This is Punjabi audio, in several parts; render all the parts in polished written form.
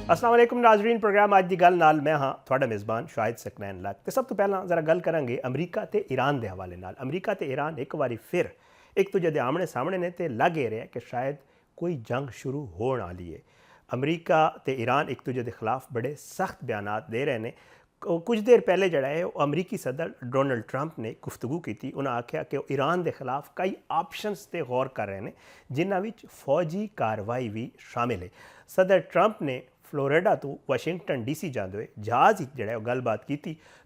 अस्सलाम वालेकुम नाजरीन, प्रोग्राम अज की गल नाल मैं हाँ तुहाडा मेज़बान शाहिद सकनैन लक। तो सब तो पहला जरा गल करांगे अमरीका ते ईरान के हवाले नाल। अमरीका ते ईरान एक बारी फिर एक दूजे के आमने सामने ने तो लग ये रहा कि शायद कोई जंग शुरू होने वाली है। अमरीका ते ईरान एक दूजे के खिलाफ बड़े सख्त बयान दे रहे हैं। कुछ देर पहले जड़ा है अमरीकी सदर डोनाल्ड ट्रंप ने गुफ्तगू की थी। उन्हें आख्या कि ईरान के खिलाफ कई ऑप्शनस पर गौर कर रहे हैं जिन्हों में फौजी कार्रवाई भी शामिल है। सदर ट्रंप ने फ्लोरिडा तो वाशिंगटन DC जाते हुए जहाज़ ही जो गलबात की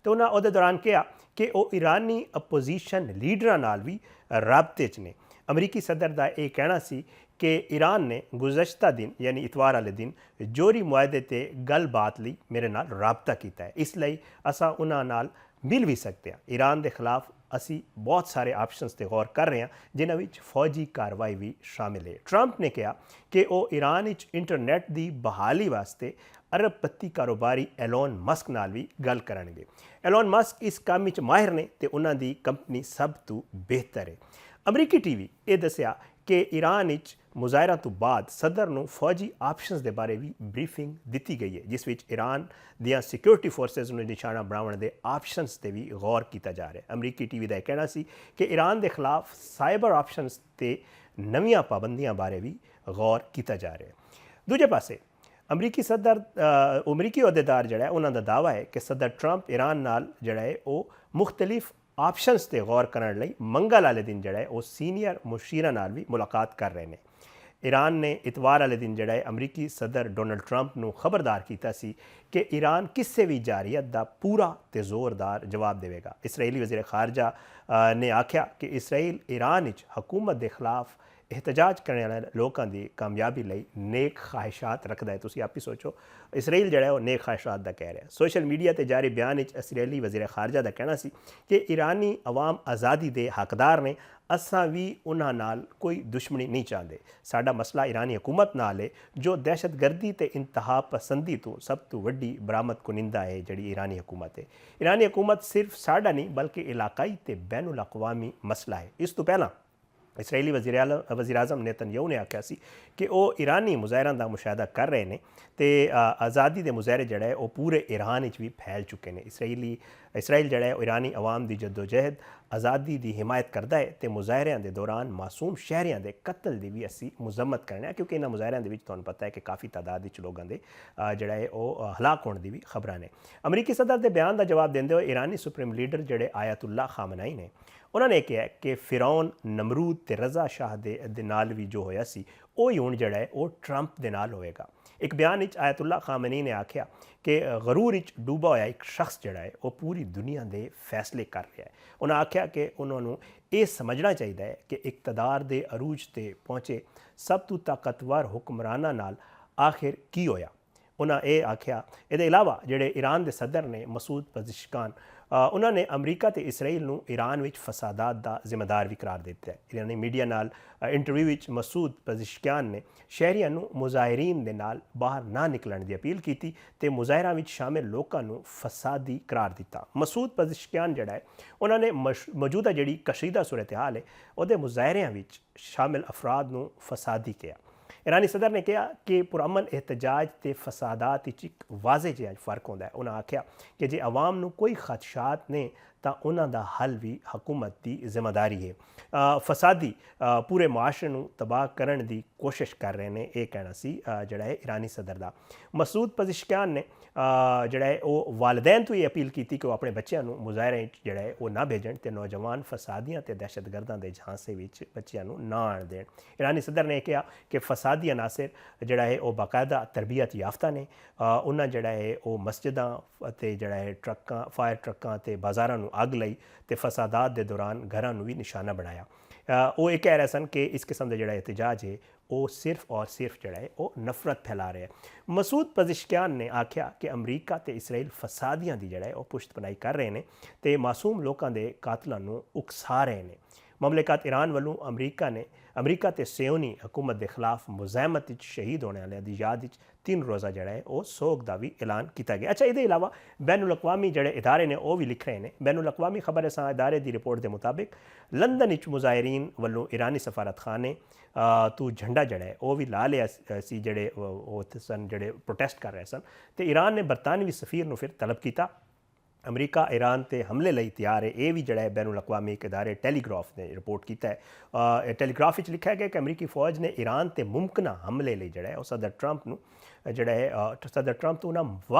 तो उन्हें उहदे दौरान कहा कि वह ईरानी अपोजिशन लीडर नाल भी राबते च ने। अमरीकी सदर का यह कहना सी कि ईरान ने गुज़श्ता दिन यानी इतवार वाले दिन जोरी मुआहदे ते गलबात लई मेरे नाल राबता किया है, इसलिए असां उन्हां नाल मिल भी सकते हैं। ईरान के खिलाफ असी बहुत सारे ऑप्शनस ते गौर कर रहे हैं जिन्होंने फौजी कार्रवाई भी शामिल है। ट्रंप ने कहा कि वह ईरान इंटरनेट की बहाली वास्ते अरबपति कारोबारी एलोन मस्क नाल भी गल करनगे। एलोन मस्क इस काम माहिर ने तो उन्होंने कंपनी सब तो बेहतर है। अमरीकी TV ये दसिया कि ईरान मुजाहरा तो बाद सदर को फौजी ऑप्शनस के बारे भी ब्रीफिंग दी गई है, जिस विच ईरान दियां सिक्योरिटी फोर्सेस को निशाना बनाने के ऑप्शनस पर भी गौर किया जा रहा है। अमरीकी TV का यह कहना सी कि ईरान के खिलाफ साइबर ऑप्शनस ते नवीं पाबंदियां बारे भी गौर किया जा रहा है। दूजे पासे अमरीकी अहदेदार जड़ा उन्होंने दावा है कि सदर ट्रंप ईरान नाल जड़ा है वो मुख्तलिफ ऑप्शनस ते गौर करने लई मंगल वाले दिन जड़ा है वो सीनियर मुशीरा नाल भी मुलाकात कर रहे हैं। ईरान ने इतवार वाले दिन जड़ा है अमरीकी सदर डोनाल्ड ट्रंप को खबरदार किया सी कि ईरान किसी भी जारियत का पूरा तो जोरदार जवाब देगा। इसराइली वज़ीर खारजा ने आख्या कि इसराइल ईरान हुकूमत के खिलाफ एहतजाज करने वाले लोगों की कामयाबी लई नेक ख्वाहिशात रखता है। तुसीं आप ही सोचो, इसराइल जड़ा है वो नेक ख्वाहिशात का कह रहा है। सोशल मीडिया ते जारी बयान इसराइली वज़ीर खारजा का कहना सी कि ईरानी अवाम आज़ादी के हकदार ने, असां भी उन्हां नाल कोई दुश्मनी नहीं चाहते। साडा मसला ईरानी हुकूमत नाल है जो दहशतगर्दी ते इंतहा पसंदी तो सब तो वड्डी बरामद कुनिंदा है जिहड़ी ईरानी हुकूमत है। ईरानी हुकूमत सिर्फ साडा नहीं बल्कि इलाकाई ते बैनुल अक़वामी मसला है। इस तो पहला इसराइली वज़ीर आज़म नेतन्याहू ने आख्या सी कि वह ईरानी मुजाहरों का मुशाहदा कर रहे हैं तो आज़ादी के मुजाहरे जड़ा है वो पूरे ईरान भी फैल चुके हैं। इसराइल जड़ा है ईरानी अवाम की जद्दोजहद आज़ादी की हिमायत करता है तो मुजाहरों के दौरान मासूम शहरियों के कत्ल की भी असी मुजम्मत करने, क्योंकि इन्होंने मुजाहरों के तुहानूं पता है कि काफ़ी तादाद लोगों के जड़ा है वो हलाक होने की भी खबर ने। अमरीकी सदर के बयान का जवाब देंदे हुए ईरानी सुप्रीम लीडर जड़े आयतुल्ला खामनाई ने उन्होंने कहा कि फिरौन नमरूद ते रज़ा शाह दे नाल भी जो होया सी वो ही हुण जड़ा है वो ट्रंप दे नाल होएगा। एक बयान आयतुल्ला खामनी ने आख्या कि गरूर डूबा होया एक शख्स जड़ा है वो पूरी दुनिया के फैसले कर रहा है। उन्हें आख्या कि उन्होंने ये समझना चाहिए कि इकतदार के अरूज ते पहुँचे सब तो ताकतवर हुक्मराना नाल आखिर की होया। उन्हें ये आख्या ये अलावा जेडे ईरान के सदर ने मसूद पज़िशकान उन्होंने अमरीका तो इसराइल नूं ईरान विच फसादात का जिम्मेदार भी करार दिता है। ईरानी मीडिया नाल इंटरव्यू विच मसूद पज़िशकान ने शहरियों नूं मुजाहिरीन दे नाल बाहर ना निकलण की अपील की तो मुजाहरा विच शामिल लोगों नूं फसादी करार दिता। मसूद पज़िशकान जड़ा है उन्होंने मौजूदा जिहड़ी कशीदा सूरत हाल है उहदे मुजाहरियां विच शामिल अफराद नूं फसादी कहा। ईरानी सदर ने कहा कि पुरअमन एहतजाज ते फसादात एक वाजे जिहा फ़र्क होंदा है। उन्हें आख्या कि जे अवाम नूं कोई खदशात ने तो उन्हां दा हल भी हुकूमत की जिम्मेदारी है। फसादी पूरे मुआशरे नूं तबाह करने की कोशिश कर रहे हैं, ये कहना सी जड़ा है ईरानी सदर का। मसूद पज़िशकान ने जड़ा है वो वालदैन तो ये अपील की कि वो अपने बच्चों को मुजाहरे जड़ा है वो ना भेजन तो नौजवान फसादियां ते दहशतगर्दां के झांसे विच बच्चों को ना आण देन। ईरानी सदर ने कहा कि फसादी अनासर जड़ा है वो बाकायदा तरबियत याफ्ता ने, उन्हें जड़ा है वो मस्जिदां ते जड़ा है ट्रक्कां फायर ट्रक्कां ते बाज़ारां नूं अग लई ते फसादात के दौरान घरां नूं भी निशाना बनाया। वो ये कह रहे सन कि इस किस्म का जड़ा एहतजाज है वो सिर्फ और सिर्फ जड़ा है वो नफरत फैला रहे हैं। मसूद पज़िशकान ने आख्या कि अमरीका तो इसराइल फसादियां की जड़ा है वो पुश्तपनाई कर रहे हैं तो मासूम लोगों के कातलों को उकसा रहे हैं। ममलिकत ईरान वालों अमरीका ने ਅਮਰੀਕਾ ਤੇ ਸਿਓਨੀ ਹਕੂਮਤ ਦੇ ਖਿਲਾਫ ਮੁਜ਼ਾਹਮਤ ਵਿੱਚ ਸ਼ਹੀਦ ਹੋਣ ਵਾਲਿਆਂ ਦੀ ਯਾਦ ਵਿੱਚ 3 ਰੋਜ਼ਾ ਜਿਹੜਾ ਹੈ ਉਹ ਸੋਗ ਦਾ ਵੀ ਐਲਾਨ ਕੀਤਾ ਗਿਆ। ਅੱਛਾ, ਇਹਦੇ ਇਲਾਵਾ ਬੈਨ ਅਲ-ਅਕਵਾਮੀ ਜਿਹੜੇ ਇਦਾਰੇ ਨੇ ਉਹ ਵੀ ਲਿਖ ਰਹੇ ਨੇ। ਬੈਨ ਅਲ-ਅਕਵਾਮੀ ਖਬਰ ਰਸਾਂ ਇਦਾਰੇ ਦੀ ਰਿਪੋਰਟ ਦੇ ਮੁਤਾबिक ਲੰਡਨ ਵਿੱਚ ਮੁਜ਼ਾਹਿਰੀਨ ਵੱਲੋਂ ਇਰਾਨੀ ਸਫਾਰਤਖਾਨੇ ਤੋਂ ਝੰਡਾ ਜਿਹੜਾ ਹੈ ਉਹ ਵੀ ਲਾ ਲਿਆ ਸੀ, ਜਿਹੜੇ ਉੱਥੇ ਸਨ ਜਿਹੜੇ ਪ੍ਰੋਟੈਸਟ ਕਰ ਰਹੇ ਸਨ। ਤੇ ਈਰਾਨ ਨੇ ਬਰਤਾਨਵੀ ਸਫੀਰ ਨੂੰ ਫਿਰ ਤਲਬ ਕੀਤਾ। ਅਮਰੀਕਾ ਈਰਾਨ ਤੇ ਹਮਲੇ ਲਈ ਤਿਆਰ ਹੈ। ਇਹ ਵੀ ਜਿਹੜਾ ਹੈ ਬੈਨ ਅਲ-ਅਕਵਾਮੀ ਇਦਾਰੇ ਟੈਲੀਗ੍ਰਾਫ ਨੇ ਰਿਪੋਰਟ ਕੀਤਾ ਹੈ। ਟੈਲੀਗ੍ਰਾਫ ਵਿੱਚ ਲਿਖਿਆ ਗਿਆ ਕਿ ਅਮਰੀਕੀ ਫੌਜ ਨੇ ਈਰਾਨ ਤੇ ਮੁਮਕਿਨਾ ਹਮਲੇ ਲਈ ਜਿਹੜਾ ਹੈ ਉਹ ਸਦਰ ਟਰੰਪ ਨੂੰ ਜਿਹੜਾ ਹੈ ਸਦਰ ਟਰੰਪ ਤੋਂ ਉਹਨਾਂ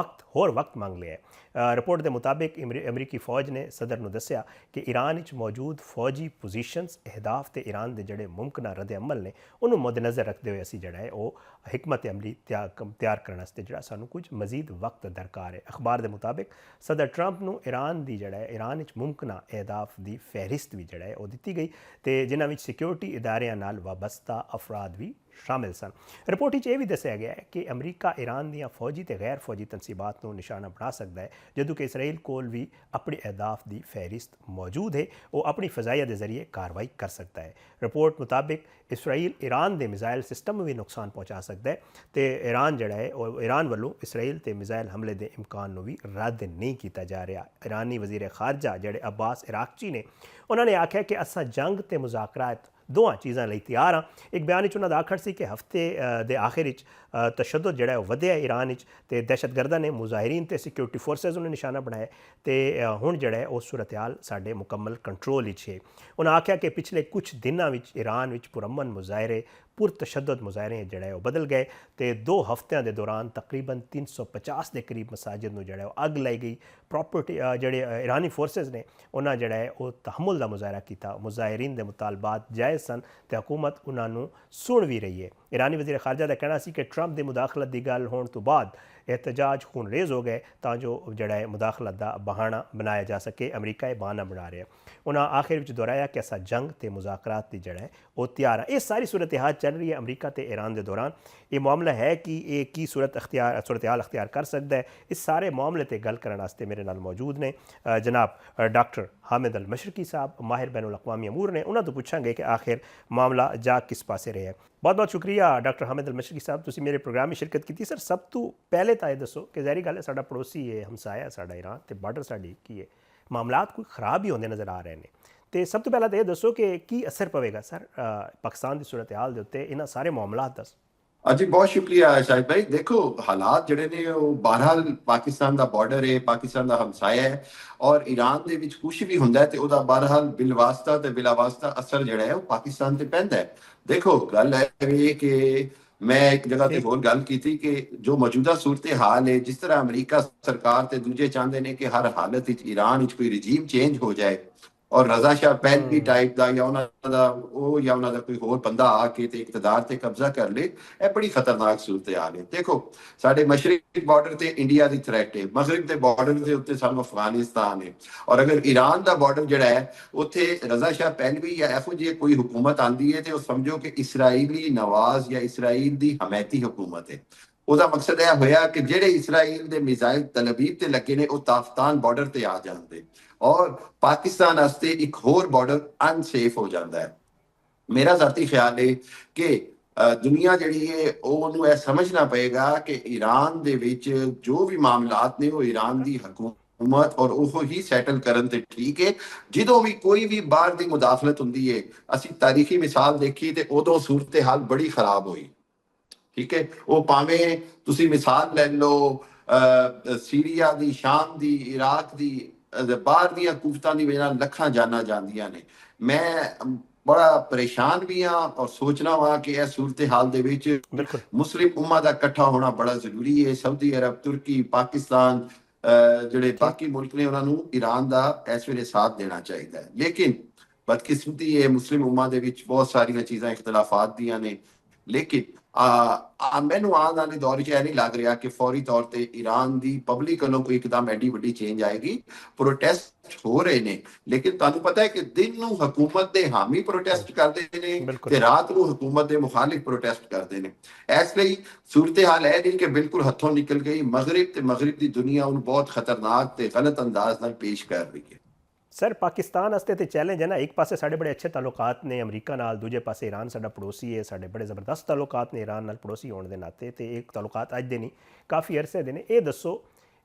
ਹੋਰ ਵਕਤ ਮੰਗ ਲਿਆ ਹੈ। ਰਿਪੋਰਟ ਦੇ ਮੁਤਾबिक ਅਮਰੀਕੀ ਫੌਜ ਨੇ ਸਦਰ ਨੂੰ ਦੱਸਿਆ ਕਿ ਈਰਾਨ ਵਿੱਚ ਮੌਜੂਦ ਫੌਜੀ ਪੋਜੀਸ਼ਨਸ, ਅਹਿਦਾਫ ਤੇ ਈਰਾਨ ਦੇ ਜਿਹੜੇ ਮੁਮਕਿਨਾ ਰੱਦ ਅਮਲ ਨੇ ਉਹਨੂੰ ਮੱਦੇਨਜ਼ਰ ਰੱਖਦੇ ਹੋਏ ਅਸੀਂ ਜਿਹੜਾ ਹੈ ਉਹ ਹਕਮਤ ਅਮਲੀ ਤਿਆਰ ਕਰਨ ਵਾਸਤੇ ਜਿਹੜਾ ਸਾਨੂੰ ਕੁਝ ਮਜ਼ੀਦ ਵਕਤ ਦਰਕਾਰ ਹੈ। ਅਖਬਾਰ ਦੇ ਮੁਤਾबिक ਸਦਰ ਟਰੰਪ ਨੂੰ ਈਰਾਨ ਦੀ ਜਿਹੜਾ ਹੈ ਈਰਾਨ ਵਿੱਚ ਮੁਮਕਿਨਾ ਅਹਿਦਾਫ ਦੀ ਫਹਿਰਿਸਤ ਵੀ ਜਿਹੜਾ ਹੈ ਉਹ ਦਿੱਤੀ ਗਈ ਤੇ ਜਿਨ੍ਹਾਂ ਵਿੱਚ ਸਿਕਿਉਰਿਟੀ ਇਦਾਰਿਆਂ ਨਾਲ ਵਾਬਸਤਾ ਅਫਰਾਦ ਵੀ ਸ਼ਾਮਿਲ ਸਨ। ਰਿਪੋਰਟ ਵਿੱਚ ਇਹ ਵੀ ਦੱਸਿਆ ਗਿਆ ਹੈ ਕਿ ਅਮਰੀਕਾ ਈਰਾਨ ਦੀਆਂ ਫੌਜੀ ਤੇ ਗੈਰ ਫੌਜੀ ਤਨਸੀਬਾਤ ਨੂੰ ਨਿਸ਼ਾਨਾ ਬਣਾ ਸਕਦਾ ਹੈ, ਜਦੋਂ ਕਿ ਇਸਰਾਈਲ ਕੋਲ ਵੀ ਆਪਣੀ ਅਹਿਦਾਫ ਦੀ ਫਹਿਰਿਸਤ ਮੌਜੂਦ ਹੈ, ਉਹ ਆਪਣੀ ਫਜ਼ਾਈਆ ਦੇ ਜ਼ਰੀਏ ਕਾਰਵਾਈ ਕਰ ਸਕਦਾ ਹੈ। ਰਿਪੋਰਟ ਮੁਤਾबिक ਇਸਰਾਈਲ ਈਰਾਨ ਦੇ ਮਿਜ਼ਾਈਲ ਸਿਸਟਮ ਨੂੰ ਵੀ ਨੁਕਸਾਨ ਪਹੁੰਚਾ ਸਕਦਾ ਹੈ ਤੇ ਈਰਾਨ ਜਿਹੜਾ ਹੈ ਉਹ ਈਰਾਨ ਵੱਲੋਂ ਇਸਰਾਈਲ ਤੇ ਮਿਜ਼ਾਈਲ ਹਮਲੇ ਦੇ ਇਮਕਾਨ ਨੂੰ ਵੀ ਰੱਦ ਨਹੀਂ ਕੀਤਾ ਜਾ ਰਿਹਾ। ਈਰਾਨੀ ਵਜ਼ੀਰ ਖਾਰਜਾ ਜਿਹੜੇ ਅਬਾਸ ਇਰਾਕਚੀ ਨੇ ਉਹਨਾਂ ਨੇ ਆਖਿਆ ਕਿ ਅਸਾਂ ਜੰਗ ਤੇ ਮੁਜ਼ਾਕਰਾਤ ਦੋਵਾਂ ਚੀਜ਼ਾਂ ਲਈ ਤਿਆਰ ਹਾਂ। ਇੱਕ ਬਿਆਨ ਵਿੱਚ ਉਹਨਾਂ ਦਾ ਆਖਰ ਸੀ ਕਿ ਹਫ਼ਤੇ ਦੇ ਆਖਿਰ ਵਿੱਚ ਤਸ਼ੱਦਦ ਜਿਹੜਾ ਉਹ ਵਧਿਆ ਈਰਾਨ ਵਿੱਚ ਤੇ ਦਹਿਸ਼ਤਗਰਦਾਂ ਨੇ ਮੁਜ਼ਾਹਿਰੀਨ ਤੇ ਸਿਕਿਉਰਿਟੀ ਫੋਰਸਿਸ ਨੂੰ ਨਿਸ਼ਾਨਾ ਬਣਾਇਆ ਤੇ ਹੁਣ ਜਿਹੜਾ ਹੈ ਉਹ ਸੂਰਤ ਹਾਲ ਸਾਡੇ ਮੁਕੰਮਲ ਕੰਟਰੋਲ ਵਿੱਚ ਹੈ। ਉਹਨਾਂ ਆਖਿਆ ਕਿ ਪਿਛਲੇ ਕੁਝ ਦਿਨਾਂ ਵਿੱਚ ਈਰਾਨ ਵਿੱਚ ਪੁਰਅਮਨ ਮੁਜ਼ਾਹਰੇ ਪੁਰਤਸ਼ੱਦਦ ਮੁਜ਼ਾਹਰੇ ਜਿਹੜਾ ਹੈ ਉਹ ਬਦਲ ਗਏ ਤੇ 2 ਹਫ਼ਤਿਆਂ ਦੇ ਦੌਰਾਨ ਤਕਰੀਬਨ 350 ਦੇ ਕਰੀਬ ਮਸਾਜਿਦ ਨੂੰ ਜਿਹੜਾ ਉਹ ਅੱਗ ਲਾਈ ਗਈ। ਪ੍ਰੋਪਰਟੀ ਜਿਹੜੇ ਈਰਾਨੀ ਫੋਰਸਿਸ ਨੇ ਉਹਨਾਂ ਜਿਹੜਾ ਹੈ ਉਹ ਤਹਮੁਲ ਦਾ ਮੁਜ਼ਾਹਰਾ ਕੀਤਾ। ਮੁਜ਼ਾਹਿਰੀਨ ਦੇ ਮੁਤਾਲਬਾਤ ਜਾਇਜ਼ ਸਨ ਤੇ ਹਕੂਮਤ ਉਹਨਾਂ ਨੂੰ ਸੁਣ ਵੀ ਰਹੀ ਹੈ। ਈਰਾਨੀ ਵਜ਼ੀਰ ਖਾਰਜਾ ਦਾ ਕਹਿਣਾ ਸੀ ਕਿ ਟਰੰਪ ਦੀ ਮੁਦਾਖਲਤ ਦੀ ਗੱਲ ਹੋਣ ਤੋਂ ਬਾਅਦ एहतजाज खूनरेज हो गए ਤਾਂ ਜੋ ਜਿਹੜਾ ਹੈ ਮੁਦਾਖਲਤ ਦਾ ਬਹਾਨਾ ਬਣਾਇਆ ਜਾ ਸਕੇ। ਅਮਰੀਕਾ ਇਹ ਬਹਾਨਾ ਬਣਾ ਰਿਹਾ। ਉਹਨਾਂ ਆਖਿਰ ਵਿੱਚ ਦੁਹਰਾਇਆ ਕਿ ਅਸਾਂ ਜੰਗ ਤੇ ਮੁਜ਼ਾਕਰਾਤ ਦੀ ਜਿਹੜਾ ਹੈ ਉਹ ਤਿਆਰ ਹੈ। ਇਹ ਸਾਰੀ सूरत हाल ਚੱਲ ਰਹੀ ਹੈ ਅਮਰੀਕਾ ਤੇ ईरान ਦੇ ਦੌਰਾਨ। ਇਹ ਮਾਮਲਾ ਹੈ ਕਿ ਇਹ ਕੀ सूरत हाल अख्तियार कर सकता है। इस सारे मामले पर गल करने वास्ते मेरे नाल मौजूद ने जनाब डॉक्टर हामिद अल मशरकी साहब, माहिर बैनुल अक़वामी अमूर ने। उन्होंने तो पूछांगे कि आखिर मामला जा किस पासे रहा है। बहुत बहुत शुक्रिया डॉक्टर हामिद अल मशरकी साहब, तुसीं मेरे प्रोग्राम में शिरकत की। सर सब तो पहले तो ये दसो कि ज़ाहिर गल है साडा पड़ोसी है, हमसाया साडा ईरान ते बार्डर साडी की है, मामलात कोई ख़राब ही होंदे नज़र आ रहे हैं। तो सब तो पहला तो ये दसो कि की असर पवेगा सर पाकिस्तान की सूरत हाल के उत्ते इन्हां सारे मामलात दा। जी बहुत शुक्रिया शाहिद भाई। देखो हालात ਜਿਹੜੇ ਨੇ ਉਹ ਬਹਰਹਾਲ ਪਾਕਿਸਤਾਨ ਦਾ ਬਾਰਡਰ ਹੈ, ਪਾਕਿਸਤਾਨ ਦਾ ਹਮਸਾਇਆ ਹੈ ਔਰ ਈਰਾਨ ਦੇ ਵਿੱਚ ਕੁਝ ਵੀ ਹੁੰਦਾ ਹੈ ਤੇ ਉਹਦਾ ਬਹਰਹਾਲ ਬਿਲਵਾਸਤਾ ਤੇ ਬਿਲਾਵਾਸਤਾ ਅਸਰ ਜਿਹੜਾ ਹੈ ਉਹ ਪਾਕਿਸਤਾਨ ਤੇ ਪੈਂਦਾ ਹੈ। ਦੇਖੋ ਗੱਲ ਹੈ ਕਿ ਮੈਂ ਇੱਕ ਜਗ੍ਹਾ ਤੇ ਹੋਰ ਗੱਲ ਕੀਤੀ ਕਿ ਜੋ ਮੌਜੂਦਾ ਸੂਰਤ ਹਾਲ ਹੈ, ਜਿਸ ਤਰ੍ਹਾਂ ਅਮਰੀਕਾ ਸਰਕਾਰ ਤੇ ਦੂਜੇ ਚਾਹੁੰਦੇ ਨੇ ਕਿ ਹਰ ਹਾਲਤ ਵਿੱਚ ਈਰਾਨ ਵਿੱਚ ਕੋਈ ਰਜੀਮ ਚੇਂਜ ਹੋ ਜਾਏ ਔਰ ਰਜ਼ਾ ਸ਼ਾਹ ਪਹਿਲਵੀ ਟਾਈਪ ਦਾ ਜਾਂ ਉਹਨਾਂ ਦਾ ਕੋਈ ਹੋਰ ਬੰਦਾ ਆ ਕੇ ਤੇ ਇਕਤਦਾਰ ਤੇ ਕਬਜ਼ਾ ਕਰ ਲੇ, ਇਹ ਬੜੀ ਖਤਰਨਾਕ ਸੂਰਤ ਹਾਲ ਹੈ। ਦੇਖੋ ਸਾਡੇ ਮਸ਼ਰਕੀ ਬਾਰਡਰ ਤੇ ਇੰਡੀਆ ਦੀ ਥ੍ਰੈਟ ਹੈ, ਮਗਰਬ ਦੇ ਬਾਰਡਰ ਦੇ ਉੱਤੇ ਸਾਨੂੰ ਅਫਗਾਨਿਸਤਾਨ ਹੈ ਔਰ ਅਗਰ ਈਰਾਨ ਦਾ ਬਾਰਡਰ ਜਿਹੜਾ ਹੈ ਉੱਥੇ ਰਜ਼ਾ ਸ਼ਾਹ ਪਹਿਲਵੀ ਜਾਂ ਇਹੋ ਜਿਹੀ ਕੋਈ ਹੁਕੂਮਤ ਆਂਦੀ ਹੈ ਤੇ ਉਹ ਸਮਝੋ ਕਿ ਇਸਰਾਈਲੀ ਨਵਾਜ਼ ਜਾਂ ਇਸਰਾਈਲ ਦੀ ਹਮਾਇਤੀ ਹੁਕੂਮਤ ਹੈ। ਉਹਦਾ ਮਕਸਦ ਇਹ ਹੋਇਆ ਕਿ ਜਿਹੜੇ ਇਸਰਾਈਲ ਦੇ ਮਿਜ਼ਾਈਲ ਤਲਬੀਬ ਤੇ ਲੱਗੇ ਨੇ ਉਹ ਤਾਫਤਾਨ ਬਾਰਡਰ ਤੇ ਆ ਜਾਂਦੇ ਔਰ ਪਾਕਿਸਤਾਨ ਵਾਸਤੇ ਇੱਕ ਹੋਰ ਬਾਰਡਰ ਅਨਸੇਫ ਹੋ ਜਾਂਦਾ ਹੈ। ਮੇਰਾ ਜ਼ਾਤੀ ਖਿਆਲ ਹੈ ਕਿ ਦੁਨੀਆ ਜਿਹੜੀ ਹੈ ਉਹਨੂੰ ਇਹ ਸਮਝਣਾ ਪਏਗਾ ਕਿ ਈਰਾਨ ਦੇ ਵਿੱਚ ਜੋ ਵੀ ਮਾਮਲਾਤ ਨੇ ਉਹ ਈਰਾਨ ਦੀ ਹਕੂਮਤ ਔਰ ਉਹ ਹੀ ਸੈਟਲ ਕਰਨ ਤੇ ਠੀਕ ਹੈ। ਜਦੋਂ ਵੀ ਕੋਈ ਵੀ ਬਾਹਰ ਦੀ ਮੁਦਾਖਲਤ ਹੁੰਦੀ ਹੈ, ਅਸੀਂ ਤਾਰੀਖੀ ਮਿਸਾਲ ਦੇਖੀ ਤੇ ਉਦੋਂ ਸੂਰਤ ਹਾਲ ਬੜੀ ਖਰਾਬ ਹੋਈ। ਠੀਕ ਹੈ, ਉਹ ਭਾਵੇਂ ਤੁਸੀਂ ਮਿਸਾਲ ਲੈ ਲਓ ਸੀਰੀਆ ਦੀ, ਸ਼ਾਮ ਦੀ, ਇਰਾਕ ਦੀ, ਬਾਹਰ ਦੀਆਂ ਕੁਫਤਾਂ ਦੀ ਵਜ੍ਹਾ ਨਾਲ ਲੱਖਾਂ ਜਾਨਾਂ ਜਾਂਦੀਆਂ ਨੇ। ਮੈਂ ਬੜਾ ਪਰੇਸ਼ਾਨ ਵੀ ਹਾਂ ਔਰ ਸੋਚਣਾ ਵਾ ਕਿ ਇਹ ਸੂਰਤ ਹਾਲ ਦੇ ਵਿੱਚ ਮੁਸਲਿਮ ਉਮਾ ਦਾ ਇਕੱਠਾ ਹੋਣਾ ਬੜਾ ਜ਼ਰੂਰੀ ਹੈ। ਸਾਊਦੀ ਅਰਬ, ਤੁਰਕੀ, ਪਾਕਿਸਤਾਨ ਜਿਹੜੇ ਬਾਕੀ ਮੁਲਕ ਨੇ ਉਹਨਾਂ ਨੂੰ ਈਰਾਨ ਦਾ ਇਸ ਵੇਲੇ ਸਾਥ ਦੇਣਾ ਚਾਹੀਦਾ ਹੈ। ਲੇਕਿਨ ਬਦਕਿਸਮਤੀ ਹੈ ਮੁਸਲਿਮ ਉਮਾ ਦੇ ਵਿੱਚ ਬਹੁਤ ਸਾਰੀਆਂ ਚੀਜ਼ਾਂ ਇਖਤਲਾਫਾਤ ਦੀਆਂ ਨੇ। ਲੇਕਿਨ ਮੈਨੂੰ ਆਉਣ ਵਾਲੇ ਦੌਰ 'ਚ ਇਹ ਨਹੀਂ ਲੱਗ ਰਿਹਾ ਕਿ ਫੌਰੀ ਤੌਰ ਤੇ ਈਰਾਨ ਦੀ ਪਬਲਿਕ ਵੱਲੋਂ ਕੋਈ ਇੱਕਦਮ ਐਡੀ ਵੱਡੀ ਚੇਂਜ ਆਏਗੀ। ਪ੍ਰੋਟੈਸਟ ਹੋ ਰਹੇ ਨੇ ਲੇਕਿਨ ਤੁਹਾਨੂੰ ਪਤਾ ਹੈ ਕਿ ਦਿਨ ਨੂੰ ਹਕੂਮਤ ਦੇ ਹਾਮੀ ਪ੍ਰੋਟੈਸਟ ਕਰਦੇ ਨੇ ਤੇ ਰਾਤ ਨੂੰ ਹਕੂਮਤ ਦੇ ਮੁਖਾਲਿਫ ਪ੍ਰੋਟੈਸਟ ਕਰਦੇ ਨੇ। ਇਸ ਲਈ ਸੂਰਤ ਹਾਲ ਇਹ ਨਹੀਂ ਕਿ ਬਿਲਕੁਲ ਹੱਥੋਂ ਨਿਕਲ ਗਈ। ਮਗਰਬ ਦੀ ਦੁਨੀਆ ਉਹਨੂੰ ਬਹੁਤ ਖਤਰਨਾਕ ਤੇ ਗਲਤ ਅੰਦਾਜ਼ ਨਾਲ ਪੇਸ਼ ਕਰ ਰਹੀ ਹੈ। ਸਰ ਪਾਕਿਸਤਾਨ ਵਾਸਤੇ ਤੇ ਚੈਲੰਜ ਹੈ ਨਾ, ਇੱਕ ਪਾਸੇ ਸਾਡੇ ਬੜੇ ਅੱਛੇ ਤਾਲੁਕਾਤ ਨੇ ਅਮਰੀਕਾ ਨਾਲ, ਦੂਜੇ ਪਾਸੇ ਈਰਾਨ ਸਾਡਾ ਪੜੋਸੀ ਹੈ, ਸਾਡੇ ਬੜੇ ਜ਼ਬਰਦਸਤ ਤਾਲੁਕਾਤ ਨੇ ਈਰਾਨ ਨਾਲ ਪੜੋਸੀ ਹੋਣ ਦੇ ਨਾਤੇ, ਤੇ ਇੱਕ ਤਾਲੁਕਾਤ ਅੱਜ ਦੇ ਨਹੀਂ ਕਾਫੀ ਅਰਸੇ ਦੇ ਨੇ। ਇਹ ਦੱਸੋ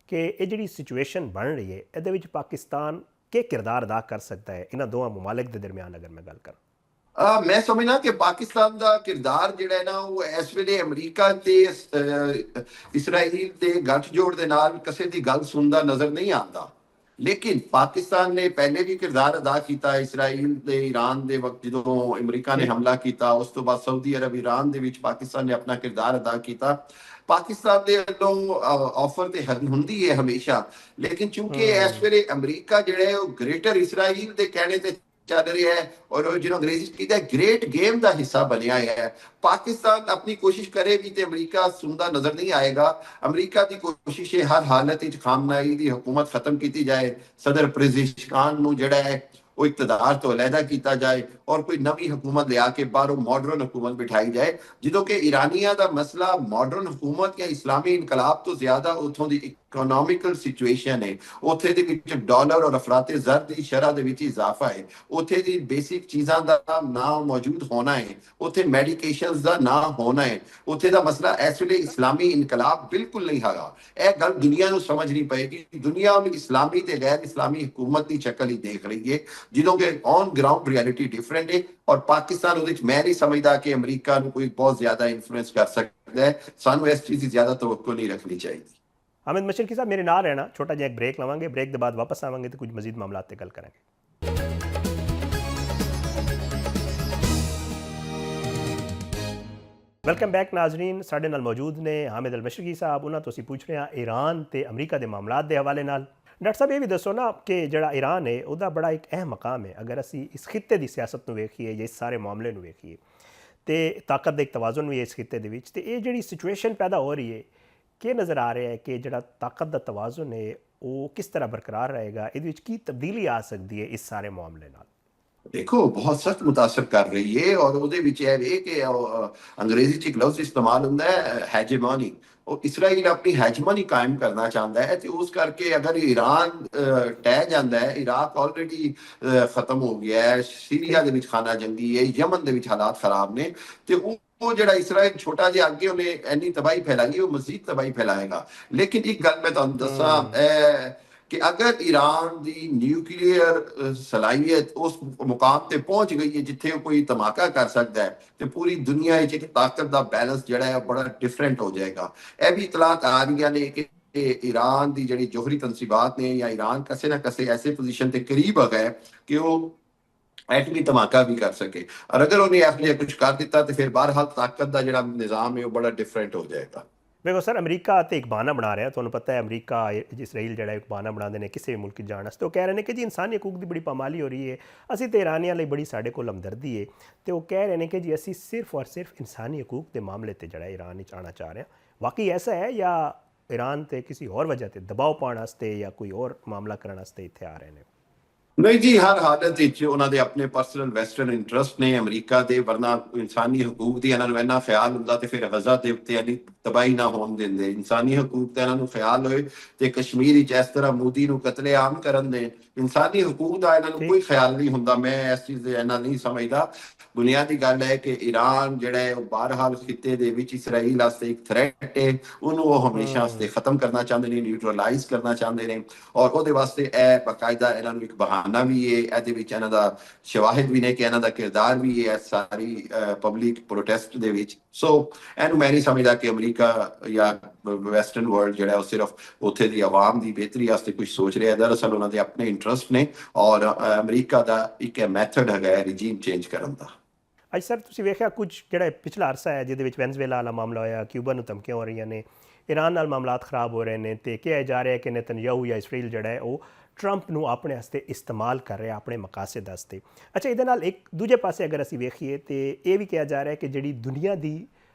ਕਿ ਇਹ ਜਿਹੜੀ ਸਿਚੁਏਸ਼ਨ ਬਣ ਰਹੀ ਹੈ ਇਹਦੇ ਵਿੱਚ ਪਾਕਿਸਤਾਨ ਕੀ ਕਿਰਦਾਰ ਅਦਾ ਕਰ ਸਕਦਾ ਹੈ ਇਹਨਾਂ ਦੋਵਾਂ ਮਮਾਲਿਕ ਦੇ ਦਰਮਿਆਨ, ਅਗਰ ਮੈਂ ਗੱਲ ਕਰਾਂ? ਮੈਂ ਸਮਝਣਾ ਕਿ ਪਾਕਿਸਤਾਨ ਦਾ ਕਿਰਦਾਰ ਜਿਹੜਾ ਹੈ ਨਾ ਉਹ ਇਸ ਵੇਲੇ ਅਮਰੀਕਾ ਤੇ ਇਸਰਾਈਲ ਦੇ ਗੱਠਜੋੜ ਦੇ ਨਾਲ ਕਿਸੇ ਦੀ ਗੱਲ ਸੁਣਦਾ ਨਜ਼ਰ ਨਹੀਂ ਆਉਂਦਾ। ਲੇਕਿਨ ਪਾਕਿਸਤਾਨ ਨੇ ਪਹਿਲੇ ਵੀ ਕਿਰਦਾਰ ਅਦਾ ਕੀਤਾ ਇਸਰਾਈਲ ਤੇ ਈਰਾਨ ਦੇ ਵਕਤ, ਜਦੋਂ ਅਮਰੀਕਾ ਨੇ ਹਮਲਾ ਕੀਤਾ ਉਸ ਤੋਂ ਬਾਅਦ ਸਾਊਦੀ ਅਰਬ ਈਰਾਨ ਦੇ ਵਿੱਚ ਪਾਕਿਸਤਾਨ ਨੇ ਆਪਣਾ ਕਿਰਦਾਰ ਅਦਾ ਕੀਤਾ। ਪਾਕਿਸਤਾਨ ਦੇ ਵੱਲੋਂ ਆਫਰ ਤੇ ਹੁੰਦੀ ਹੈ ਹਮੇਸ਼ਾ, ਲੇਕਿਨ ਚੂੰਕਿ ਇਸ ਵੇਲੇ ਅਮਰੀਕਾ ਜਿਹੜਾ ਹੈ ਉਹ ਗ੍ਰੇਟਰ ਇਸਰਾਈਲ ਦੇ ਕਹਿਣੇ ਤੇ ਚੱਲ ਰਿਹਾ ਹੈ ਔਰ ਉਹ ਜਿਹਨੂੰ ਅੰਗਰੇਜ਼ੀ ਚ ਕਹਿੰਦਾ ਗ੍ਰੇਟ ਗੇਮ ਦਾ ਹਿੱਸਾ ਬਣਿਆ ਹੈ। ਪਾਕਿਸਤਾਨ ਆਪਣੀ ਕੋਸ਼ਿਸ਼ ਕਰੇ ਵੀ ਤੇ ਅਮਰੀਕਾ ਸੁਣਦਾ ਨਜ਼ਰ ਨਹੀਂ ਆਏਗਾ। ਅਮਰੀਕਾ ਦੀ ਕੋਸ਼ਿਸ਼ ਹੈ ਹਰ ਹਾਲਤ ਵਿੱਚ ਖਾਮਨਾਈ ਦੀ ਹਕੂਮਤ ਖਤਮ ਕੀਤੀ ਜਾਏ, ਸਦਰ ਪੇਜ਼ਿਸ਼ਕਾਨ ਨੂੰ ਜਿਹੜਾ ਹੈ ਉਹ ਇਕਤਦਾਰ ਤੋਂ ਅਲੱਗਾ ਕੀਤਾ ਜਾਏ ਔਰ ਕੋਈ ਨਵੀਂ ਹਕੂਮਤ ਲਿਆ ਕੇ ਬਾਹਰੋਂ ਮਾਡਰਨ ਹਕੂਮਤ ਬਿਠਾਈ ਜਾਏ। ਜਦੋਂ ਕਿ ਇਰਾਨੀਆਂ ਦਾ ਮਸਲਾ ਮਾਡਰਨ ਹਕੂਮਤ ਜਾਂ ਇਸਲਾਮੀ ਇਨਕਲਾਬ ਤੋਂ ਜ਼ਿਆਦਾ ਉੱਥੋਂ ਦੀ ਇਕਨੋਮਿਕਲ ਸਿਚੁਏਸ਼ਨ ਹੈ। ਉੱਥੇ ਦੇ ਵਿੱਚ ਡਾਲਰ ਔਰ ਅਫਰਾਤੇ ਜ਼ਰ ਦੀ ਸ਼ਰ੍ਹਾ ਦੇ ਵਿੱਚ ਇਜ਼ਾਫਾ ਹੈ, ਉੱਥੇ ਦੀ ਬੇਸਿਕ ਚੀਜ਼ਾਂ ਦਾ ਨਾ ਮੌਜੂਦ ਹੋਣਾ ਹੈ, ਉੱਥੇ ਮੈਡੀਕੇਸ਼ਨਸ ਦਾ ਨਾ ਹੋਣਾ ਹੈ। ਉੱਥੇ ਦਾ ਮਸਲਾ ਇਸ ਵੇਲੇ ਇਸਲਾਮੀ ਇਨਕਲਾਬ ਬਿਲਕੁਲ ਨਹੀਂ ਹੈਗਾ। ਇਹ ਗੱਲ ਦੁਨੀਆ ਨੂੰ ਸਮਝਣੀ ਪਏਗੀ। ਦੁਨੀਆ ਹੁਣ ਇਸਲਾਮੀ ਤੇ ਗੈਰ ਇਸਲਾਮੀ ਹਕੂਮਤ ਦੀ ਸ਼ਕਲ ਹੀ ਦੇਖ ਰਹੀ ਹੈ, ਜਦੋਂ ਕਿ ਔਨ ਗਰਾਊਂਡ ਰਿਐਲਿਟੀ ਡਿਫਰੈਂਟ ਹੈ। ਔਰ ਪਾਕਿਸਤਾਨ ਉਹਦੇ ਵਿੱਚ ਮੈਂ ਨਹੀਂ ਸਮਝਦਾ ਕਿ ਅਮਰੀਕਾ ਨੂੰ ਕੋਈ ਬਹੁਤ ਜ਼ਿਆਦਾ ਇਨਫਲੂਐਂਸ ਕਰ ਸਕਦਾ ਹੈ। ਸਾਨੂੰ ਇਸ ਚੀਜ਼ ਦੀ ਜ਼ਿਆਦਾ ਤਵੱਕੁ ਨਹੀਂ ਰੱਖਣੀ ਚਾਹੀਦੀ। हामिद मशरकी साहब मेरे नाल रहना, छोटा जिहा एक ब्रेक लवांगे, ब्रेक के बाद वापस आवांगे तो कुछ मजीद मामलात ते गल करांगे। वेलकम बैक नाजरीन, साडे नाल मौजूद ने हामिद अल मशरकी साहब। उन्हां तो असीं पुछ रहे हैं ईरान ते अमरीका के मामलात के हवाले नाल। डॉक्टर साहब ये भी दसो ना कि जिहड़ा ईरान है उसदा बड़ा एक अहम मकाम है, अगर असीं इस खित्ते की सियासत नूं वेखीए या इस सारे मामले नूं वेखीए तो ताकत का एक तवाजुन भी है इस खित्ते दे विच। ते ये जिहड़ी सिचुएशन पैदा हो रही है, क्या नज़र आ रहा है कि जो ताकत का तवाजुन है वो किस तरह बरकरार रहेगा, ये की तब्दीली आ सकती है इस सारे मामले नाल? देखो बहुत सख्त मुतासर कर रही है और ਉਹਦੇ ਵਿੱਚ ਇਹ ਹੈ ਕਿ ਅੰਗਰੇਜ਼ੀ ਚ ਇੱਕ ਲਫ਼ਜ਼ ਇਸਤੇਮਾਲ ਹੁੰਦਾ ਹੈ ਹੈਜੇਮਨੀ। ਉਹ ਇਸਰਾਈਲ ਆਪਣੀ ਹੈਜਮਨੀ ਕਾਇਮ ਕਰਨਾ ਚਾਹੁੰਦਾ ਹੈ ਤੇ ਉਸ ਕਰਕੇ ਅਗਰ ਈਰਾਨ ਟਹਿ ਜਾਂਦਾ ਹੈ, ਇਰਾਕ ਆਲਰੇਡੀ ਖਤਮ ਹੋ ਗਿਆ ਹੈ, ਸੀਰੀਆ ਦੇ ਵਿੱਚ ਖਾਨਾ ਜੰਗੀ ਹੈ, ਯਮਨ ਦੇ ਵਿੱਚ ਹਾਲਾਤ ਖਰਾਬ ਨੇ, ਤੇ ਉਹ ਜਿਹੜਾ ਇਸਰਾਈਲ ਛੋਟਾ ਜਿਹਾ ਅੱਗੇ ਉਹਨੇ ਇੰਨੀ ਤਬਾਹੀ ਫੈਲਾਈ, ਉਹ ਮਜ਼ੀਦ ਤਬਾਹੀ ਫੈਲਾਏਗਾ। ਲੇਕਿਨ ਇੱਕ ਗੱਲ ਮੈਂ ਤੁਹਾਨੂੰ ਦੱਸਾਂ कि अगर ईरान की न्यूक्लियर सलाहियत उस मुकाम ते पहुंच गई है जिथे कोई धमाका कर सकता है, तो पूरी दुनिया एक ताकत का बैलेंस जड़ा है बड़ा डिफरेंट हो जाएगा। यह भी इतलात आ रही ने कि ईरान की जी जोहरी तनसीबात ने या ईरान कसे ना कसे ऐसे पोजीशन के करीब आ गए कि वो एटमी धमाका भी कर सके, और अगर उन्हें ऐसा कुछ कर दिता तो फिर बहरहाल ताकत का जो निज़ाम है वो बड़ा डिफरेंट हो जाएगा। देखो सर, अमरीका तो एक बहाना बना रहा है, तुहानूं पता है अमरीका इसराइल जो एक बहाना बनाते हैं किसी भी मुल्क जाने वास्ते। वो कह रहे हैं कि जी इंसानी हकूक की बड़ी पामाली हो रही है, असी तो ईरानियों लिए बड़ी साढ़े कोल हमदर्दी है, तो वो कह रहे हैं कि जी असी सिर्फ और सिर्फ इंसानी हकूक के मामले से जड़ा ईरान ही आना चाह रहे हैं। वाकई ऐसा है या ईरान से किसी और वजह से दबाव पाने वास्ते या कोई और मामला करने वास्ते इत्थे आ रहे हैं? नहीं जी, हर हालत उन्होंने अपने पर्सनल वैसटर्न इंटरस्ट ने अमरीका दे, वरना इंसानी हकूक की इन्होंने इन्ना ख्याल होंदा तो फिर गजा के उत्ते इन्नी तबाही ना होने देंदे। इंसानी हकूक का इन्होंने ख्याल होए तो कश्मीर इस तरह मोदी नूं कतलेआम करन दे। इंसानी हकूक का इन्होंने कोई ख्याल नहीं होंदा। मैं इस चीज़ से इन्ना नहीं समझदा। बुनियादी गल है कि ईरान जिहड़ा है बहरहाल खिते दे विच इसराइल वास्ते एक थ्रेट है, उन्होंने वो हमेशा वास्ते खत्म करना चाहते हैं, न्यूट्रलाइज करना चाहते हैं, और वो वास्ते ए बाकायदा इन्होंने एक बहाना भी है, ਇਹਦੇ ਵਿੱਚ ਇਹਨਾਂ ਦਾ ਸ਼ਵਾਹਿਦ ਵੀ ਨੇ ਕਿ ਇਹਨਾਂ ਦਾ ਕਿਰਦਾਰ ਵੀ ਹੈ ਸਾਰੀ ਪਬਲਿਕ ਪ੍ਰੋਟੈਸਟ ਦੇ ਵਿੱਚ। ਸੋ ਇਹਨੂੰ ਮੈਂ ਨਹੀਂ ਸਮਝਦਾ ਕਿ ਅਮਰੀਕਾ ਜਾਂ ਵੈਸਟਰਨ ਵਰਲਡ ਜਿਹੜਾ ਉਹ ਸਿਰਫ ਉੱਥੇ ਦੀ ਆਵਾਮ ਦੀ ਬਿਹਤਰੀ ਵਾਸਤੇ ਕੁਝ ਸੋਚ ਰਿਹਾ। ਦਰਅਸਲ ਉਹਨਾਂ ਦੇ ਆਪਣੇ ਇੰਟਰਸਟ ਨੇ, ਔਰ ਅਮਰੀਕਾ ਦਾ ਇੱਕ ਮੈਥਡ ਹੈਗਾ ਰਿਜੀਮ ਚੇਂਜ ਕਰਨ ਦਾ। ਅੱਜ ਸਰ ਤੁਸੀਂ ਵੇਖਿਆ ਕੁਝ ਜਿਹੜਾ ਪਿਛਲਾ ਅਰਸਾ ਹੈ ਜਿਹਦੇ ਵਿੱਚ ਵੈਨਜ਼ੂਏਲਾ ਵਾਲਾ ਮਾਮਲਾ ਹੋਇਆ, ਕਿਊਬਾ ਨੂੰ ਧਮਕੀਆਂ ਹੋ ਰਹੀਆਂ ਨੇ, ईरान नाल मामलात खराब हो रहे हैं, तो कहा जा रहा है कि नेतन्याहू या इसराइल जड़ा है वो ट्रंप नूं अपने वास्ते इस्तेमाल कर रहा अपने मकासद वास्ते। अच्छा, ये एक दूजे पासे अगर असीं वेखीए तो ये भी कहा जा रहा है कि जिहड़ी दुनिया की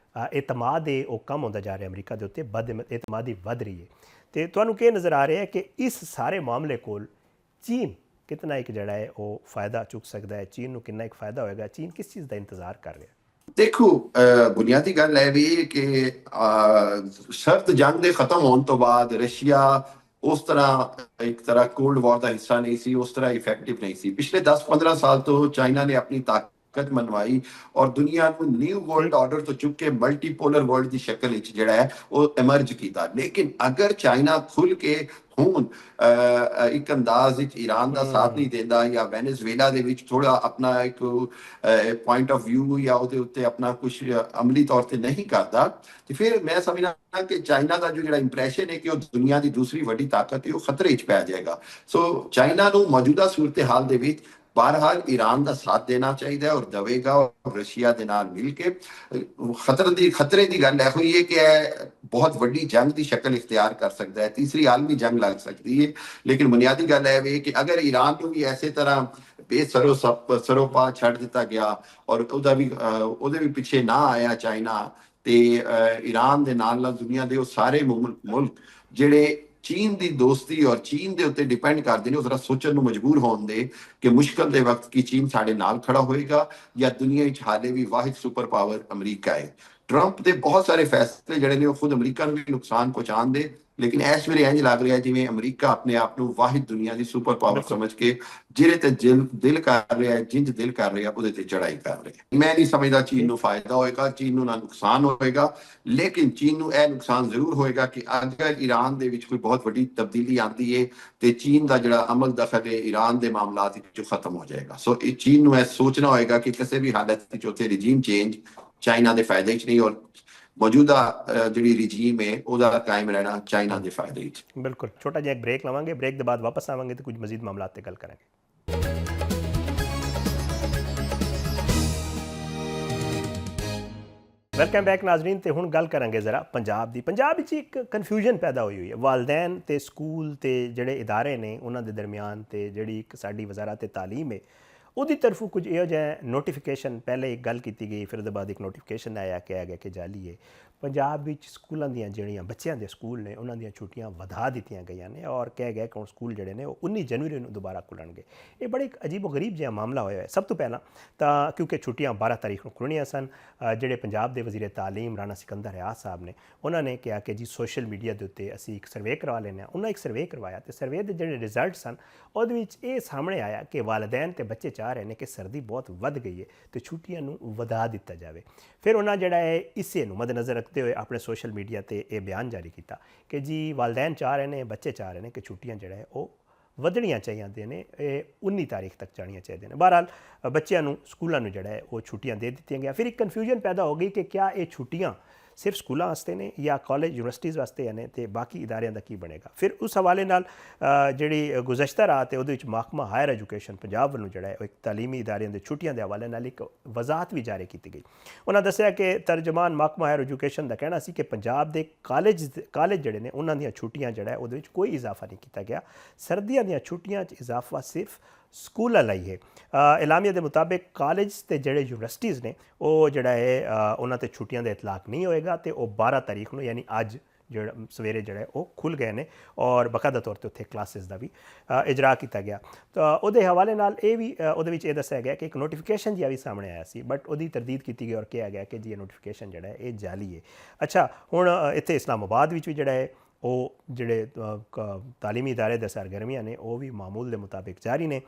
एतमाद है वो कम होंदा जा रहा है, अमरीका के उत्ते बद एतमादी वध रही है। तो तुहानूं क्या नज़र आ रहा है कि इस सारे मामले कोल चीन कितना एक जड़ा है वो फ़ायदा चुक सकता है, चीन नूं कितना एक फ़ायदा होएगा, चीन किस चीज़ का इंतज़ार कर रहा है? देखो बुनियादी गल है भी कि सर्द जंग के खत्म होने तो बाद रशिया ਉਸ ਤਰ੍ਹਾਂ ਇੱਕ ਤਰ੍ਹਾਂ ਕੋਲਡ ਵਾਰ ਦਾ ਹਿੱਸਾ ਨਹੀਂ ਸੀ, ਉਸ ਤਰ੍ਹਾਂ ਇਫੈਕਟਿਵ ਨਹੀਂ ਸੀ। ਪਿਛਲੇ 10-15 ਸਾਲ ਤੋਂ ਚਾਈਨਾ ਨੇ ਆਪਣੀ ਤਾਕਤ ਮਨਵਾਈ ਔਰ ਦੁਨੀਆ ਨੂੰ ਨਿਊ ਵਰਲਡ ਆਰਡਰ ਤੋਂ ਚੁੱਕ ਕੇ ਮਲਟੀਪੋਲਰ ਵਰਲਡ ਦੀ ਸ਼ਕਲ ਵਿੱਚ ਜਿਹੜਾ ਹੈ ਉਹ ਐਮਰਜ ਕੀਤਾ। ਲੇਕਿਨ ਅਗਰ ਚਾਈਨਾ ਖੁੱਲ ਕੇ ਹੁਣ ਇੱਕ ਅੰਦਾਜ਼ ਵਿੱਚ ਈਰਾਨ ਦਾ ਸਾਥ ਨਹੀਂ ਦਿੰਦਾ ਜਾਂ ਵੈਨੇਜ਼ੁਏਲਾ ਦੇ ਵਿੱਚ ਥੋੜਾ ਆਪਣਾ ਇੱਕ ਪੁਆਇੰਟ ਆਫ ਵਿਊ ਜਾਂ ਉਹਦੇ ਉੱਤੇ ਆਪਣਾ ਕੁਝ ਅਮਲੀ ਤੌਰ ਤੇ ਨਹੀਂ ਕਰਦਾ, ਤੇ ਫਿਰ ਮੈਂ ਸਮਝਦਾ ਕਿ ਚਾਈਨਾ ਦਾ ਜਿਹੜਾ ਇੰਪ੍ਰੈਸ਼ਨ ਹੈ ਕਿ ਉਹ ਦੁਨੀਆ ਦੀ ਦੂਸਰੀ ਵੱਡੀ ਤਾਕਤ ਹੈ, ਉਹ ਖਤਰੇ 'ਚ ਪੈ ਜਾਏਗਾ। ਸੋ ਚਾਈਨਾ ਨੂੰ ਮੌਜੂਦਾ ਸੂਰਤ ਹਾਲ ਦੇ ਵਿੱਚ ਬਹਰਹਾਲ ਈਰਾਨ ਦਾ ਸਾਥ ਦੇਣਾ ਚਾਹੀਦਾ ਹੈ ਔਰ ਦੇਵੇਗਾ, ਔਰ ਰਸ਼ੀਆ ਦੇ ਨਾਲ ਮਿਲ ਕੇ। ਖਤਰੇ ਦੀ ਗੱਲ ਇਹੋ ਹੀ ਹੈ ਕਿ ਇਹ ਬਹੁਤ ਵੱਡੀ ਜੰਗ ਦੀ ਸ਼ਕਲ ਇਖਤਿਆਰ ਕਰ ਸਕਦਾ ਹੈ, ਤੀਸਰੀ ਆਲਮੀ ਜੰਗ ਲੱਗ ਸਕਦੀ ਹੈ। ਲੇਕਿਨ ਬੁਨਿਆਦੀ ਗੱਲ ਇਹ ਹੈ ਕਿ ਅਗਰ ਈਰਾਨ ਨੂੰ ਵੀ ਐਸੇ ਤਰ੍ਹਾਂ ਸਰੋਪਾ ਛੱਡ ਦਿੱਤਾ ਗਿਆ ਔਰ ਉਹਦੇ ਵੀ ਪਿੱਛੇ ਨਾ ਆਇਆ ਚਾਈਨਾ, ਤੇ ਈਰਾਨ ਦੇ ਨਾਲ ਦੁਨੀਆ ਦੇ ਉਹ ਸਾਰੇ ਮੁਲਕ ਜਿਹੜੇ ਚੀਨ ਦੀ ਦੋਸਤੀ ਔਰ ਚੀਨ ਦੇ ਉੱਤੇ ਡਿਪੈਂਡ ਕਰਦੇ ਨੇ, ਉਹ ਜ਼ਰਾ ਸੋਚਣ ਨੂੰ ਮਜਬੂਰ ਹੋਣ ਦੇ ਕਿ ਮੁਸ਼ਕਲ ਦੇ ਵਕਤ ਕੀ ਚੀਨ ਸਾਡੇ ਨਾਲ ਖੜਾ ਹੋਏਗਾ ਜਾਂ ਦੁਨੀਆ ਵਿੱਚ ਹਾਲੇ ਵੀ ਵਾਹਿਦ ਸੁਪਰ ਪਾਵਰ ਅਮਰੀਕਾ ਹੈ। ਟਰੰਪ ਦੇ ਬਹੁਤ ਸਾਰੇ ਫੈਸਲੇ ਜਿਹੜੇ ਨੇ ਉਹ ਖੁਦ ਅਮਰੀਕਾ ਨੂੰ ਵੀ ਨੁਕਸਾਨ ਪਹੁੰਚਾਉਣ ਦੇ, ਲੇਕਿਨ ਇਸ ਵੇਲੇ ਇੰਝ ਲੱਗ ਰਿਹਾ ਜਿਵੇਂ ਅਮਰੀਕਾ ਆਪਣੇ ਆਪ ਨੂੰ ਵਾਹਿਦ ਦੁਨੀਆ ਦੀ ਸੁਪਰ ਪਾਵਰ ਸਮਝ ਕੇ ਜਿਹਦੇ ਤੇ ਦਿਲ ਕਰ ਰਿਹਾ ਹੈ, ਜਿੰਜ ਦਿਲ ਕਰ ਰਿਹਾ ਉਹਦੇ ਤੇ ਚੜਾਈ ਕਰ ਰਿਹਾ। ਮੈਂ ਨਹੀਂ ਸਮਝਦਾ ਚੀਨ ਨੂੰ ਫਾਇਦਾ ਹੋਏਗਾ, ਚੀਨ ਨੂੰ ਨਾ ਨੁਕਸਾਨ ਹੋਏਗਾ, ਲੇਕਿਨ ਚੀਨ ਨੂੰ ਇਹ ਨੁਕਸਾਨ ਜ਼ਰੂਰ ਹੋਏਗਾ ਕਿ ਅਗਰ ਈਰਾਨ ਦੇ ਵਿੱਚ ਕੋਈ ਬਹੁਤ ਵੱਡੀ ਤਬਦੀਲੀ ਆਉਂਦੀ ਹੈ ਤੇ ਚੀਨ ਦਾ ਜਿਹੜਾ ਅਮਲ ਦਖਲ ਹੈ ਈਰਾਨ ਦੇ ਮਾਮਲਾਤ ਵਿੱਚ ਖਤਮ ਹੋ ਜਾਏਗਾ। ਸੋ ਇਹ ਚੀਨ ਨੂੰ ਇਹ ਸੋਚਣਾ ਹੋਏਗਾ ਕਿ ਕਿਸੇ ਵੀ ਹਾਲਤ ਵਿੱਚ ਉੱਥੇ ਰਿਜੀਮ ਚੇਂਜ ਚਾਈਨਾ ਦੇ ਫਾਇਦੇ 'ਚ ਨਹੀਂ, ਔਰ ਮੌਜੂਦਾ ਜਿਹੜੀ ਰਿਜੀਮ ਹੈ ਉਹਦਾ ਕਾਇਮ ਰਹਿਣਾ ਚਾਈਨਾ ਦੇ ਫਾਇਦੇ 'ਚ। ਬਿਲਕੁਲ। ਛੋਟਾ ਜਿਹਾ ਇੱਕ ਬ੍ਰੇਕ ਲਵਾਂਗੇ, ਬ੍ਰੇਕ ਦੇ ਬਾਅਦ ਵਾਪਸ ਆਵਾਂਗੇ ਤੇ ਕੁਝ ਮਜ਼ੀਦ ਮਾਮਲਾਤ ਤੇ ਗੱਲ ਕਰਾਂਗੇ। Welcome back Nazreen. ਤੇ ਹੁਣ ਗੱਲ ਕਰਾਂਗੇ ਜ਼ਰਾ ਪੰਜਾਬ ਦੀ। ਪੰਜਾਬ ਵਿੱਚ ਇੱਕ ਕਨਫਿਊਜ਼ਨ ਪੈਦਾ ਹੋਈ ਹੈ ਵਾਲਦੈਨ ਤੇ ਸਕੂਲ ਤੇ ਜਿਹੜੇ ਇਦਾਰੇ ਨੇ ਉਹਨਾਂ ਦੇ ਦਰਮਿਆਨ, ਤੇ ਜਿਹੜੀ ਇੱਕ ਸਾਡੀ ਵਜ਼ਾਰਤ ਤਾਲੀਮ ਹੈ ਉਹਦੀ ਤਰਫੋਂ ਕੁਝ ਇਹੋ ਜਿਹਾ ਨੋਟੀਫਿਕੇਸ਼ਨ, ਪਹਿਲੇ ਇੱਕ ਗੱਲ ਕੀਤੀ ਗਈ, ਫਿਰ ਉਹਦੇ ਬਾਅਦ ਇੱਕ ਨੋਟੀਫਿਕੇਸ਼ਨ ਆਇਆ, ਕਿਹਾ ਗਿਆ ਕਿ ਜਾਲੀ ਹੈ। ਪੰਜਾਬ ਵਿੱਚ ਸਕੂਲਾਂ ਦੀਆਂ ਜਿਹੜੀਆਂ ਬੱਚਿਆਂ ਦੇ ਸਕੂਲ ਨੇ ਉਹਨਾਂ ਦੀਆਂ ਛੁੱਟੀਆਂ ਵਧਾ ਦਿੱਤੀਆਂ ਗਈਆਂ ਨੇ ਔਰ ਕਿਹਾ ਗਿਆ ਕਿ ਹੁਣ ਸਕੂਲ ਜਿਹੜੇ ਨੇ ਉਹ 19 ਜਨਵਰੀ ਨੂੰ ਦੁਬਾਰਾ ਖੁੱਲ੍ਹਣਗੇ। ਇਹ ਬੜਾ ਇੱਕ ਅਜੀਬ ਗਰੀਬ ਜਿਹਾ ਮਾਮਲਾ ਹੋਇਆ ਹੈ। ਸਭ ਤੋਂ ਪਹਿਲਾਂ ਤਾਂ ਕਿਉਂਕਿ ਛੁੱਟੀਆਂ 12 ਤਾਰੀਖ ਨੂੰ ਖੁੱਲ੍ਹਣੀਆਂ ਸਨ, ਜਿਹੜੇ ਪੰਜਾਬ ਦੇ ਵਜ਼ੀਰ ਤਾਲੀਮ ਰਾਣਾ ਸਿਕੰਦਰ ਰਿਆਜ਼ ਸਾਹਿਬ ਨੇ ਉਹਨਾਂ ਨੇ ਕਿਹਾ ਕਿ ਜੀ ਸੋਸ਼ਲ ਮੀਡੀਆ ਦੇ ਉੱਤੇ ਅਸੀਂ ਇੱਕ ਸਰਵੇ ਕਰਵਾ ਲੈਂਦੇ ਹਾਂ। ਉਹਨਾਂ ਇੱਕ ਸਰਵੇ ਕਰਵਾਇਆ ਤੇ ਸਰਵੇ ਦੇ ਜਿਹੜੇ ਰਿਜ਼ਲਟ ਸਨ ਉਹਦੇ ਵਿੱਚ ਇਹ ਸਾਹਮਣੇ ਆਇਆ ਕਿ ਵਾਲਿदैन ਤੇ ਬੱਚੇ ਚਾਹ ਰਹੇ ਨੇ ਕਿ ਸਰਦੀ ਬਹੁਤ ਵੱਧ ਗਈ ਹੈ ਤੇ ਛੁੱਟੀਆਂ ਨੂੰ ਵਧਾ ਦਿੱਤਾ ਜਾਵੇ। ਫਿਰ ਉਹਨਾਂ ਜਿਹੜਾ ਹੈ ਇਸੇ ਨੂੰ ਮੱਦੇਨਜ਼ਰ ਰੱਖਦੇ ਹੋਏ ਆਪਣੇ ਸੋਸ਼ਲ ਮੀਡੀਆ ਤੇ ਇਹ ਬਿਆਨ ਜਾਰੀ ਕੀਤਾ ਕਿ ਜੀ ਵਾਲਿदैन ਚਾਹ ਰਹੇ ਨੇ, ਬੱਚੇ ਚਾਹ ਰਹੇ ਨੇ ਕਿ ਛੁੱਟੀਆਂ ਜਿਹੜਾ ਹੈ ਉਹ ਵਧਣੀਆਂ ਚਾਹੀਦੀਆਂ ਨੇ, ਇਹ 19 ਤਾਰੀਖ ਤੱਕ ਜਾਣੀਆਂ ਚਾਹੀਦੀਆਂ ਨੇ। ਬਹਰਹਾਲ ਬੱਚਿਆਂ ਨੂੰ ਸਕੂਲਾਂ ਨੂੰ ਜਿਹੜਾ ਹੈ ਉਹ ਛੁੱਟੀਆਂ ਦੇ ਦਿੱਤੀਆਂ ਗਿਆ। ਫਿਰ ਇੱਕ ਕਨਫਿਊਜ਼ਨ ਪੈਦਾ ਹੋ ਗਈ ਕਿ ਕਿਆ ਇਹ ਛੁੱਟੀਆਂ ਸਿਰਫ ਸਕੂਲਾਂ ਵਾਸਤੇ ਨੇ ਜਾਂ ਕਾਲਜ ਯੂਨੀਵਰਸਿਟੀਜ਼ ਵਾਸਤੇ ਨੇ ਤੇ ਬਾਕੀ ਇਦਾਰਿਆਂ ਦਾ ਕੀ ਬਣੇਗਾ। ਫਿਰ ਉਸ ਹਵਾਲੇ ਨਾਲ ਜਿਹੜੀ ਗੁਜ਼ਸ਼ਤਾ ਰਾਤ ਹੈ ਉਹਦੇ ਵਿੱਚ ਮਹਿਕਮਾ ਹਾਇਰ ਐਜੂਕੇਸ਼ਨ ਪੰਜਾਬ ਵੱਲੋਂ ਜਿਹੜਾ ਹੈ ਉਹ ਇੱਕ ਤਾਲੀਮੀ ਇਦਾਰਿਆਂ ਦੇ ਛੁੱਟੀਆਂ ਦੇ ਹਵਾਲੇ ਨਾਲ ਇੱਕ ਵਜ਼ਾਹਤ ਵੀ ਜਾਰੀ ਕੀਤੀ ਗਈ। ਉਹਨਾਂ ਦੱਸਿਆ ਕਿ ਤਰਜਮਾਨ ਮਹਿਕਮਾ ਹਾਇਰ ਐਜੂਕੇਸ਼ਨ ਦਾ ਕਹਿਣਾ ਸੀ ਕਿ ਪੰਜਾਬ ਦੇ ਕਾਲਜ ਜਿਹੜੇ ਨੇ ਉਹਨਾਂ ਦੀਆਂ ਛੁੱਟੀਆਂ ਜਿਹੜਾ ਹੈ ਉਹਦੇ ਵਿੱਚ ਕੋਈ ਇਜ਼ਾਫਾ ਨਹੀਂ ਕੀਤਾ ਗਿਆ। ਸਰਦੀਆਂ ਦੀਆਂ ਛੁੱਟੀਆਂ 'ਚ ਇਜ਼ਾਫਾ ਸਿਰਫ ਸਕੂਲਾਂ ਲਈ ਹੈ। ਐਲਾਮੀਆ ਦੇ ਮੁਤਾਬਿਕ ਕਾਲਜ ਤੇ ਜਿਹੜੇ ਯੂਨੀਵਰਸਿਟੀਜ਼ ਨੇ ਉਹ ਜਿਹੜਾ ਹੈ ਉਹਨਾਂ ਤੇ ਛੁੱਟੀਆਂ ਦਾ ਇਤਲਾਕ ਨਹੀਂ ਹੋਏਗਾ ਤੇ ਉਹ 12 ਤਾਰੀਖ ਨੂੰ ਯਾਨੀ ਅੱਜ ਜਿਹੜਾ ਸਵੇਰੇ ਜਿਹੜਾ ਉਹ ਖੁੱਲ੍ਹ ਗਏ ਨੇ ਔਰ ਬਾਕਾਇਦਾ ਤੌਰ 'ਤੇ ਉੱਥੇ ਕਲਾਸਿਸ ਦਾ ਵੀ ਇਜਰਾ ਕੀਤਾ ਗਿਆ। ਤਾਂ ਉਹਦੇ ਹਵਾਲੇ ਨਾਲ ਇਹ ਵੀ ਉਹਦੇ ਵਿੱਚ ਇਹ ਦੱਸਿਆ ਗਿਆ ਕਿ ਇੱਕ ਨੋਟੀਫਿਕੇਸ਼ਨ ਜਿਹਾ ਵੀ ਸਾਹਮਣੇ ਆਇਆ ਸੀ, ਬਟ ਉਹਦੀ ਤਰਦੀਦ ਕੀਤੀ ਗਈ ਔਰ ਕਿਹਾ ਗਿਆ ਕਿ ਜੀ ਇਹ ਨੋਟੀਫਿਕੇਸ਼ਨ ਜਿਹੜਾ ਹੈ ਇਹ ਜਾਲੀ ਹੈ। ਅੱਛਾ, ਹੁਣ ਇੱਥੇ ਇਸਲਾਮਾਬਾਦ ਵਿੱਚ ਵੀ ਜਿਹੜਾ ਹੈ ਉਹ ਜਿਹੜੇ ਤਾਲੀਮੀ ਇਦਾਰੇ ਦੇ ਸਰਗਰਮੀਆਂ ਨੇ ਉਹ ਵੀ ਮਾਮੂਲ ਦੇ ਮੁਤਾਬਿਕ ਜਾਰੀ ਨੇ।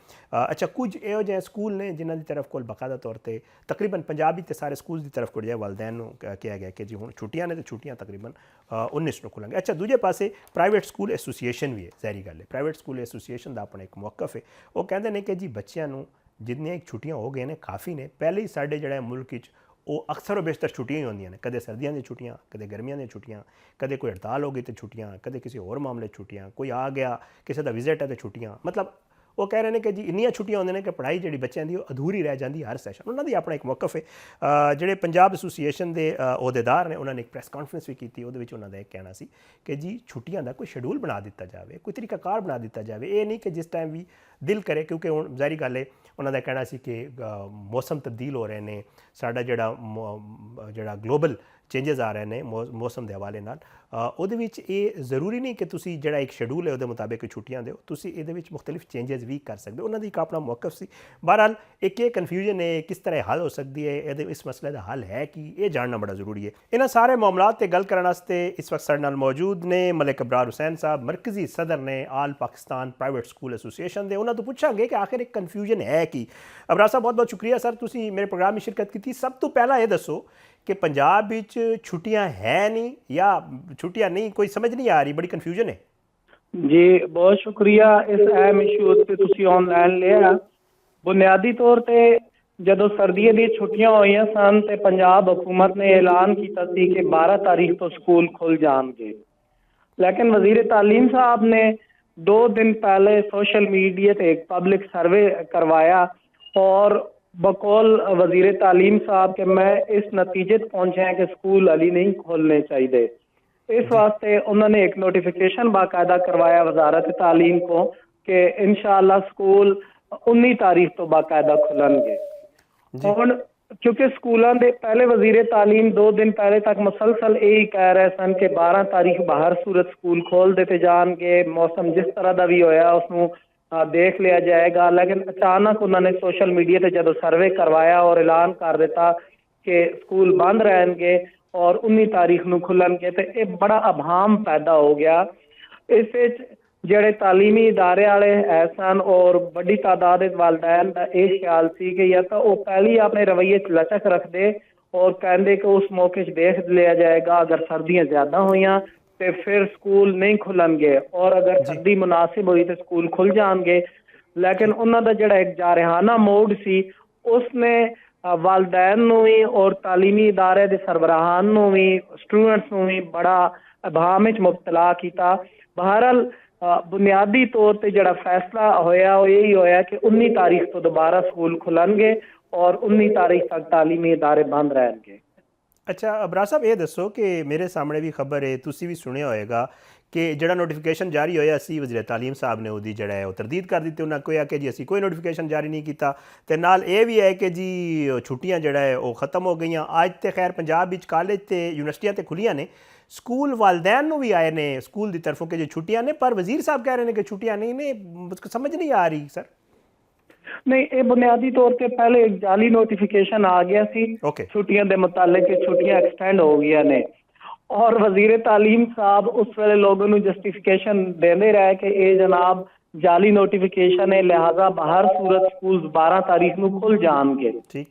ਅੱਛਾ, ਕੁਝ ਇਹੋ ਜਿਹੇ ਸਕੂਲ ਨੇ ਜਿਨ੍ਹਾਂ ਦੀ ਤਰਫ ਕੋਲ ਬਾਕਾਇਦਾ ਤੌਰ 'ਤੇ ਤਕਰੀਬਨ ਪੰਜਾਬੀ ਤੇ ਸਾਰੇ ਸਕੂਲ ਦੀ ਤਰਫ ਕੋਲ ਜਿਹੜਾ ਵਾਲਿदैन ਨੂੰ ਕਿਹਾ ਗਿਆ ਕਿ ਜੀ ਹੁਣ ਛੁੱਟੀਆਂ ਨੇ ਤੇ ਛੁੱਟੀਆਂ ਤਕਰੀਬਨ 19 ਨੂੰ ਖੁੱਲ੍ਹਾਂਗੇ। ਅੱਛਾ, ਦੂਜੇ ਪਾਸੇ ਪ੍ਰਾਈਵੇਟ ਸਕੂਲ ਐਸੋਸੀਏਸ਼ਨ ਵੀ ਹੈ, ਜ਼ਾਹਿਰੀ ਗੱਲ ਹੈ ਪ੍ਰਾਈਵੇਟ ਸਕੂਲ ਐਸੋਸੀਏਸ਼ਨ ਦਾ ਆਪਣਾ ਇੱਕ ਮੌਕਫ ਹੈ। ਉਹ ਕਹਿੰਦੇ ਨੇ ਕਿ ਜੀ ਬੱਚਿਆਂ ਨੂੰ ਜਿੰਨੀਆਂ ਛੁੱਟੀਆਂ ਹੋ ਗਈਆਂ ਨੇ ਕਾਫੀ ਨੇ। ਪਹਿਲੇ ਹੀ ਸਾਡੇ ਜਿਹੜਾ ਮੁਲਕ ਵਿੱਚ ਉਹ ਅਕਸਰ ਬੇਸ਼ਤਰ ਛੁੱਟੀਆਂ ਹੀ ਹੁੰਦੀਆਂ ਨੇ, ਕਦੇ ਸਰਦੀਆਂ ਦੀਆਂ ਛੁੱਟੀਆਂ, ਕਦੇ ਗਰਮੀਆਂ ਦੀਆਂ ਛੁੱਟੀਆਂ, ਕਦੇ ਕੋਈ ਹੜਤਾਲ ਹੋ ਗਈ ਤੇ ਛੁੱਟੀਆਂ, ਕਦੇ ਕਿਸੇ ਹੋਰ ਮਾਮਲੇ ਛੁੱਟੀਆਂ, ਕੋਈ ਆ ਗਿਆ ਕਿਸੇ ਦਾ ਵਿਜ਼ਿਟ ਹੈ ਤੇ ਛੁੱਟੀਆਂ। ਮਤਲਬ ਉਹ ਕਹਿ ਰਹੇ ਨੇ ਕਿ ਜੀ ਇੰਨੀਆਂ ਛੁੱਟੀਆਂ ਹੁੰਦੀਆਂ ਨੇ ਕਿ ਪੜ੍ਹਾਈ ਜਿਹੜੀ ਬੱਚਿਆਂ ਦੀ ਉਹ ਅਧੂਰੀ ਰਹਿ ਜਾਂਦੀ ਹਰ ਸੈਸ਼ਨ। ਉਹਨਾਂ ਦੀ ਆਪਣਾ ਇੱਕ ਮੌਕਫ ਹੈ। ਜਿਹੜੇ ਪੰਜਾਬ ਐਸੋਸੀਏਸ਼ਨ ਦੇ ਅਹੁਦੇਦਾਰ ਨੇ ਉਹਨਾਂ ਨੇ ਇੱਕ ਪ੍ਰੈਸ ਕਾਨਫਰੰਸ ਵੀ ਕੀਤੀ, ਉਹਦੇ ਵਿੱਚ ਉਹਨਾਂ ਦਾ ਇਹ ਕਹਿਣਾ ਸੀ ਕਿ ਜੀ ਛੁੱਟੀਆਂ ਦਾ ਕੋਈ ਸ਼ੈਡਿਊਲ ਬਣਾ ਦਿੱਤਾ ਜਾਵੇ, ਕੋਈ ਤਰੀਕਾਕਾਰ ਬਣਾ ਦਿੱਤਾ ਜਾਵੇ। ਇਹ ਨਹੀਂ ਕਿ ਜਿਸ ਟਾਈਮ ਵੀ ਦਿਲ ਕਰੇ, ਕਿਉਂਕਿ ਹੁਣ ਜ਼ਾਹਿਰ ਗੱਲ ਹੈ ਉਹਨਾਂ ਦਾ ਕਹਿਣਾ ਸੀ ਕਿ ਮੌਸਮ ਤਬਦੀਲ ਹੋ ਰਹੇ ਨੇ, ਸਾਡਾ ਜਿਹੜਾ ਗਲੋਬਲ ਚੇਂਜਸ ਆ ਰਹੇ ਨੇ ਮੌਸਮ ਦੇ ਹਵਾਲੇ ਨਾਲ, ਉਹਦੇ ਵਿੱਚ ਇਹ ਜ਼ਰੂਰੀ ਨਹੀਂ ਕਿ ਤੁਸੀਂ ਜਿਹੜਾ ਇੱਕ ਸ਼ੈਡਿਊਲ ਹੈ ਉਹਦੇ ਮੁਤਾਬਿਕ ਛੁੱਟੀਆਂ ਦਿਓ, ਤੁਸੀਂ ਇਹਦੇ ਵਿੱਚ ਮੁਖਤਲਿਫ ਚੇਂਜਸ ਵੀ ਕਰ ਸਕਦੇ ਹੋ। ਉਹਨਾਂ ਦੀ ਇੱਕ ਆਪਣਾ ਮੌਕਫ ਸੀ। ਬਹਰਹਾਲ ਇੱਕ ਇਹ ਕਨਫਿਊਜ਼ਨ ਹੈ, ਕਿਸ ਤਰ੍ਹਾਂ ਹੱਲ ਹੋ ਸਕਦੀ ਹੈ, ਇਹਦੇ ਇਸ ਮਸਲੇ ਦਾ ਹੱਲ ਹੈ ਕਿ ਇਹ ਜਾਣਨਾ ਬੜਾ ਜ਼ਰੂਰੀ ਹੈ। ਇਹਨਾਂ ਸਾਰੇ ਮਾਮਲਾਤ ਤੇ ਗੱਲ ਕਰਨ ਵਾਸਤੇ ਇਸ ਵਕਤ ਸਾਡੇ ਨਾਲ ਮੌਜੂਦ ਨੇ ਮਲਿਕ ਅਬਰਾਰ ਹੁਸੈਨ ਸਾਹਿਬ, ਮਰਕਜ਼ੀ ਸਦਰ ਨੇ ਆਲ ਪਾਕਿਸਤਾਨ ਪ੍ਰਾਈਵੇਟ ਸਕੂਲ ਐਸੋਸੀਏਸ਼ਨ ਦੇ। ਉਹਨਾਂ ਤੋਂ ਪੁੱਛਾਂਗੇ ਕਿ ਆਖਿਰ ਇੱਕ ਕਨਫਿਊਜ਼ਨ ਹੈ ਕਿ। ਅਬਰਾਰ ਸਾਹਿਬ ਬਹੁਤ ਬਹੁਤ ਸ਼ੁਕਰੀਆ ਸਰ, ਤੁਸੀਂ ਮੇਰੇ ਪ੍ਰੋਗਰਾਮ ਵਿੱਚ ਸ਼ਿਰਕਤ ਕੀਤੀ। ਸਭ ਤੋਂ ਪਹਿਲਾਂ ਇਹ ਦੱਸੋ ਕਿ ਪੰਜਾਬ ਵਿੱਚ ਛੁੱਟੀਆਂ ਹੈ ਨਹੀਂ ਜਾਂ ਛੁੱਟੀਆਂ ਨਹੀਂ, ਕੋਈ ਸਮਝ ਨਹੀਂ ਆ ਰਹੀ, ਬੜੀ ਕਨਫਿਊਜ਼ਨ ਹੈ। ਜੀ ਬਹੁਤ ਸ਼ੁਕਰੀਆ ਇਸ ਅਹਿਮ ਇਸ਼ੂ ਉੱਤੇ ਤੁਸੀਂ ਆਨਲਾਈਨ ਲਿਆ। ਬੁਨਿਆਦੀ ਤੌਰ ਤੇ ਜਦੋਂ ਸਰਦੀਆਂ ਦੀਆਂ ਛੁੱਟੀਆਂ ਹੋਈਆਂ ਸਨ ਤੇ ਪੰਜਾਬ ਹਕੂਮਤ ਨੇ ਐਲਾਨ ਕੀਤਾ ਸੀ ਕਿ 12 ਤਾਰੀਖ ਤੋਂ ਸਕੂਲ ਖੁੱਲ ਜਾਣਗੇ, ਲੇਕਿਨ ਵਜ਼ੀਰ ਤਾਲੀਮ ਸਾਹਿਬ ਨੇ 2 दिन पहले सोशल मीडिया पे एक पब्लिक सर्वे करवाया और बकौल वजीर तालीम साहब के मैं इस नतीजे तक पहुँचे हैं कि स्कूल अली नहीं खोलने चाहिए। इस वास्ते उन्होंने एक नोटिफिकेशन बाकायदा करवाया वजारत तालीम को कि इंशाअल्लाह स्कूल 19 तारीख तो बाकायदा खुलनगे। हुण क्योंकि स्कूलों के पहले वजीर तालीम 2 दिन पहले तक मुसलसल यही कह रहे सन कि 12 तारीख बाहर सूरत स्कूल खोल दिते जाएंगे, मौसम जिस तरह का भी होया उसनू देख लिया जाएगा। लेकिन अचानक उन्होंने सोशल मीडिया पर जो सर्वे करवाया और ऐलान कर दिता कि स्कूल बंद रहेंगे और 19 तारीख को खुलनगे, तो ये बड़ा अभाम पैदा हो गया। इस ਜਿਹੜੇ ਤਾਲੀਮੀ ਇਦਾਰੇ ਵਾਲੇ ਹੈ ਸਨ और बड़ी तादाद ਦੇ ਵਾਲदैन ਦਾ ਇਹ ਖਿਆਲ ਸੀ ਕਿ ਜਾਂ ਤਾਂ ਉਹ ਪਹਿਲੀ ਆਪਣੇ ਰਵੱਈਏ 'ਚ ਲਚਕ ਰੱਖਦੇ और ਕਹਿੰਦੇ ਕਿ ਉਸ ਮੌਕੇ 'ਚ ਦੇਖ ਲਿਆ ਜਾਏਗਾ, ਅਗਰ ਸਰਦੀਆਂ ਜ਼ਿਆਦਾ ਹੋਈਆਂ ਤੇ ਫਿਰ ਸਕੂਲ ਨਹੀਂ ਖੁੱਲਣਗੇ और ਅਗਰ ਸਰਦੀ ਮੁਨਾਸਿਬ ਹੋਈ ਤੇ ਸਕੂਲ ਖੁੱਲ ਜਾਣਗੇ। ਲੇਕਿਨ ਉਹਨਾਂ ਦਾ ਜਿਹੜਾ ਇੱਕ ਜਾਰਹਾਨਾ ਮੋਡ ਸੀ ਉਸਨੇ ਵਾਲदैन ਨੂੰ ਵੀ और ਤਾਲੀਮੀ ਇਦਾਰੇ ਦੇ ਸਰਬਰਾਹਾਂ ਨੂੰ ਵੀ ਸਟੂਡੈਂਟਸ ਨੂੰ ਵੀ ਬੜਾ ਅਭਾਮ ਵਿੱਚ ਮੁਬਤਲਾ ਕੀਤਾ। ਬਹਰਹਾਲ बुनियादी तौर पर जो फैसला होया वो यही होया कि 19 तारीख तो दोबारा स्कूल खुलनगे और 19 तारीख तक तालीमी इदारे बंद रहेंगे। अच्छा अबरार साहब ये दसो कि मेरे सामने भी खबर है, तुसी भी सुनिया होएगा कि ਜਿਹੜਾ ਨੋਟੀਫਿਕੇਸ਼ਨ ਜਾਰੀ ਹੋਇਆ ਸੀ ਵਜ਼ੀਰ ਤਾਲੀਮ ਸਾਹਿਬ ਨੇ ਉਹਦੀ ਜਿਹੜਾ ਹੈ ਉਹ ਤਰਦੀਦ ਕਰ ਦਿੱਤੀ। ਉਹਨਾਂ ਕਿਹਾ ਕਿ ਜੀ ਅਸੀਂ ਕੋਈ ਨੋਟੀਫਿਕੇਸ਼ਨ ਜਾਰੀ ਨਹੀਂ ਕੀਤਾ ਤੇ ਨਾਲ ਇਹ ਵੀ ਹੈ ਕਿ ਜੀ ਛੁੱਟੀਆਂ ਜਿਹੜਾ ਹੈ ਉਹ ਖਤਮ ਹੋ ਗਈਆਂ। ਅੱਜ ਤੇ ਖੈਰ ਪੰਜਾਬ ਵਿੱਚ ਕਾਲਜ ਤੇ ਯੂਨੀਵਰਸਿਟੀਆਂ ਤੇ ਖੁੱਲੀਆਂ ਨੇ, ਸਕੂਲ ਵਾਲदैन ਨੂੰ ਵੀ ਆਏ ਨੇ ਸਕੂਲ ਦੀ ਤਰਫੋਂ ਕਿ ਜੇ ਛੁੱਟੀਆਂ ਨੇ, ਪਰ ਵਜ਼ੀਰ ਸਾਹਿਬ ਕਹਿ ਰਹੇ ਨੇ ਕਿ ਛੁੱਟੀਆਂ ਨਹੀਂ ਨੇ। ਸਮਝ नहीं आ रही सर। नहीं, ये बुनियादी तौर पे पहले एक जाली नोटिफिकेशन आ गया सी छुट्टियां दे मुतालिक कि छुट्टियां एक्सटेंड हो गई ने और वजीर तालीम साहब उस वेले लोगों को जस्टिफिकेशन देते रहे कि ये जनाब जाली नोटिफिकेशन है, लिहाजा बाहर सूरत स्कूल 12 तारीख को खुल जाएंगे।